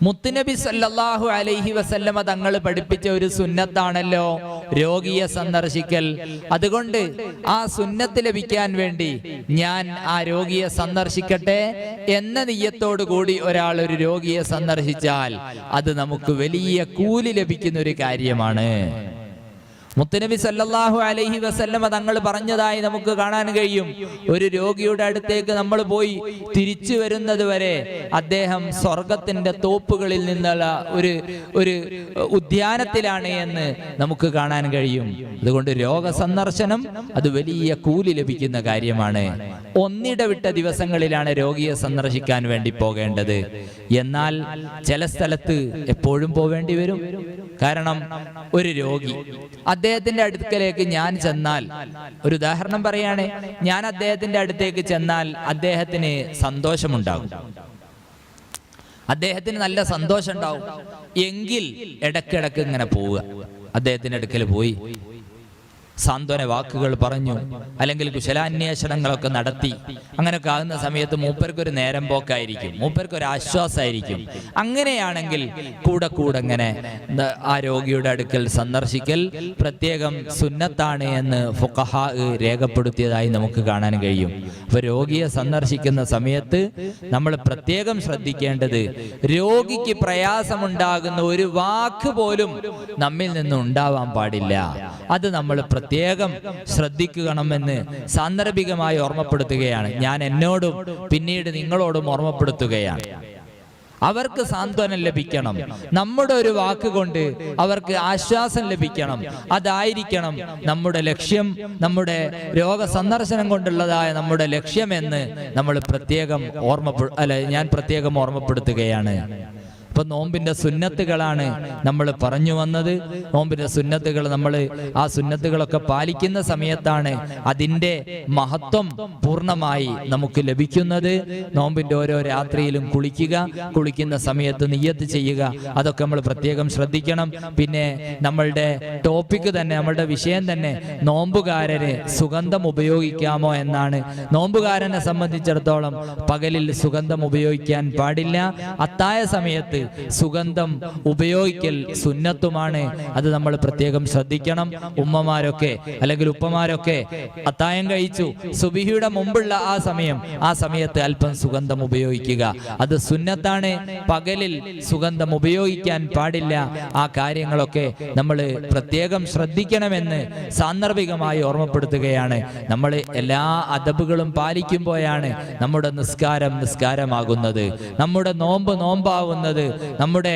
മുത്തുനബി സല്ലല്ലാഹു അലൈഹി വസല്ലമ തങ്ങൾ പഠിപ്പിച്ച ഒരു സുന്നത്താണല്ലോ രോഗിയെ സന്ദർശിക്കൽ. അതുകൊണ്ട് ആ സുന്നത്ത് ലഭിക്കാൻ വേണ്ടി ഞാൻ ആ രോഗിയെ സന്ദർശിക്കട്ടെ എന്ന നിയ്യത്തോടു കൂടി ഒരാൾ ഒരു രോഗിയെ സന്ദർശിച്ചാൽ അത് നമുക്ക് വലിയ കൂലി ലഭിക്കുന്ന ഒരു കാര്യമാണ്. മുത്തുനബി സല്ലല്ലാഹു അലൈഹി വസല്ലമ തങ്ങൾ പറഞ്ഞതായി നമുക്ക് കാണാൻ കഴിയും. ഒരു രോഗിയുടെ അടുത്തേക്ക് നമ്മൾ പോയി തിരിച്ചു വരുന്നത് വരെ അദ്ദേഹം സ്വർഗത്തിന്റെ തോപ്പുകളിൽ നിന്നുള്ള ഒരു ഉദ്യാനത്തിലാണ് എന്ന് നമുക്ക് കാണാൻ കഴിയും. അതുകൊണ്ട് രോഗസന്ദർശനം അത് വലിയ കൂലി ലഭിക്കുന്ന കാര്യമാണ്. ഒന്നിടവിട്ട ദിവസങ്ങളിലാണ് രോഗിയെ സന്ദർശിക്കാൻ വേണ്ടി പോകേണ്ടത്. എന്നാൽ ചില സ്ഥലത്ത് എപ്പോഴും പോവേണ്ടി വരും. കാരണം ഒരു രോഗി, അദ്ദേഹത്തിന്റെ അടുക്കലേക്ക് ഞാൻ ചെന്നാൽ, ഒരു ഉദാഹരണം പറയാണ്, ഞാൻ അദ്ദേഹത്തിന്റെ അടുത്തേക്ക് ചെന്നാൽ അദ്ദേഹത്തിന് സന്തോഷമുണ്ടാകും, അദ്ദേഹത്തിന് നല്ല സന്തോഷം ഉണ്ടാവും. എങ്കിൽ ഇടക്കിടക്ക് ഇങ്ങനെ പോവുക, അദ്ദേഹത്തിന്റെ അടുക്കൽ പോയി സാന്ത്വന വാക്കുകൾ പറഞ്ഞു, അല്ലെങ്കിൽ കുശലാന്വേഷണങ്ങളൊക്കെ നടത്തി. അങ്ങനെയൊക്കെ ആകുന്ന സമയത്ത് മൂപ്പർക്കൊരു നേരം പോക്കായിരിക്കും, മൂപ്പർക്കൊരു ആശ്വാസമായിരിക്കും. അങ്ങനെയാണെങ്കിൽ കൂടെ കൂടെ ഇങ്ങനെ ആ രോഗിയുടെ അടുക്കൽ സന്ദർശിക്കൽ പ്രത്യേകം സുന്നത്താണ് എന്ന് ഫുഖഹാ രേഖപ്പെടുത്തിയതായി നമുക്ക് കാണാൻ കഴിയും. അപ്പൊ രോഗിയെ സന്ദർശിക്കുന്ന സമയത്ത് നമ്മൾ പ്രത്യേകം ശ്രദ്ധിക്കേണ്ടത്, രോഗിക്ക് പ്രയാസമുണ്ടാകുന്ന ഒരു വാക്ക് പോലും നമ്മിൽ നിന്ന് ഉണ്ടാവാൻ പാടില്ല. അത് നമ്മൾ പ്രത്യേകം ശ്രദ്ധിക്കണമെന്ന് സാന്ദർഭികമായി ഓർമ്മപ്പെടുത്തുകയാണ്. ഞാൻ എന്നോടും പിന്നീട് നിങ്ങളോടും ഓർമ്മപ്പെടുത്തുകയാണ്. അവർക്ക് സാന്ത്വനം ലഭിക്കണം, നമ്മുടെ ഒരു വാക്കുകൊണ്ട് അവർക്ക് ആശ്വാസം ലഭിക്കണം. അതായിരിക്കണം നമ്മുടെ ലക്ഷ്യം, നമ്മുടെ രോഗസന്ദർശനം കൊണ്ടുള്ളതായ നമ്മുടെ ലക്ഷ്യമെന്ന് നമ്മൾ പ്രത്യേകം ഞാൻ പ്രത്യേകം ഓർമ്മപ്പെടുത്തുകയാണ്. ഇപ്പൊ നോമ്പിന്റെ സുന്നത്തുകളാണ് നമ്മൾ പറഞ്ഞു വന്നത്. നോമ്പിന്റെ സുന്നത്തുകൾ നമ്മൾ ആ സുന്നത്തുകളൊക്കെ പാലിക്കുന്ന സമയത്താണ് അതിൻ്റെ മഹത്വം പൂർണ്ണമായി നമുക്ക് ലഭിക്കുന്നത്. നോമ്പിന്റെ ഓരോ രാത്രിയിലും കുളിക്കുന്ന സമയത്ത് നിയ്യത്ത് ചെയ്യുക, അതൊക്കെ നമ്മൾ പ്രത്യേകം ശ്രദ്ധിക്കണം. പിന്നെ നമ്മളുടെ ടോപ്പിക്ക് തന്നെ, നമ്മളുടെ വിഷയം തന്നെ നോമ്പുകാരന് സുഗന്ധം ഉപയോഗിക്കാമോ എന്നാണ്. നോമ്പുകാരനെ സംബന്ധിച്ചിടത്തോളം പകലിൽ സുഗന്ധം ഉപയോഗിക്കാൻ പാടില്ല. അത്തായ സമയത്ത് സുഗന്ധം ഉപയോഗിക്കൽ സുന്നത്തുമാണ്. അത് നമ്മൾ പ്രത്യേകം ശ്രദ്ധിക്കണം. ഉമ്മമാരൊക്കെ അല്ലെങ്കിൽ ഉപ്പമാരൊക്കെ അത്തായം കഴിച്ചു, സുബഹിയുടെ മുമ്പുള്ള ആ സമയത്ത് അല്പം സുഗന്ധം ഉപയോഗിക്കുക, അത് സുന്നത്താണ്. പകലിൽ സുഗന്ധം ഉപയോഗിക്കാൻ പാടില്ല. ആ കാര്യങ്ങളൊക്കെ നമ്മൾ പ്രത്യേകം ശ്രദ്ധിക്കണമെന്ന് സാന്ദർഭികമായി ഓർമ്മപ്പെടുത്തുകയാണ്. നമ്മൾ എല്ലാ അദബുകളും പാലിക്കുമ്പോഴാണ് നമ്മുടെ നിസ്കാരമാകുന്നത്, നമ്മുടെ നോമ്പാവുന്നത്, നമ്മുടെ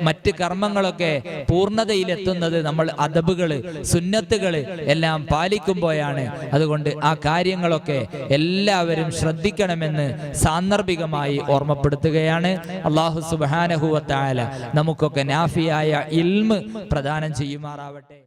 മറ്റ് കർമ്മങ്ങളൊക്കെ പൂർണ്ണതയിലെത്തുന്നത് നമ്മൾ അദബുകൾ, സുന്നത്തുകൾ എല്ലാം പാലിക്കുമ്പോഴാണ്. അതുകൊണ്ട് ആ കാര്യങ്ങളൊക്കെ എല്ലാവരും ശ്രദ്ധിക്കണമെന്ന് സാന്ദർഭികമായി ഓർമ്മപ്പെടുത്തുകയാണ്. അല്ലാഹു സുബ്ഹാനഹു വ തആല നമുക്കൊക്കെ നാഫിയായ ഇൽമ് പ്രദാനം ചെയ്യുമാറാവട്ടെ.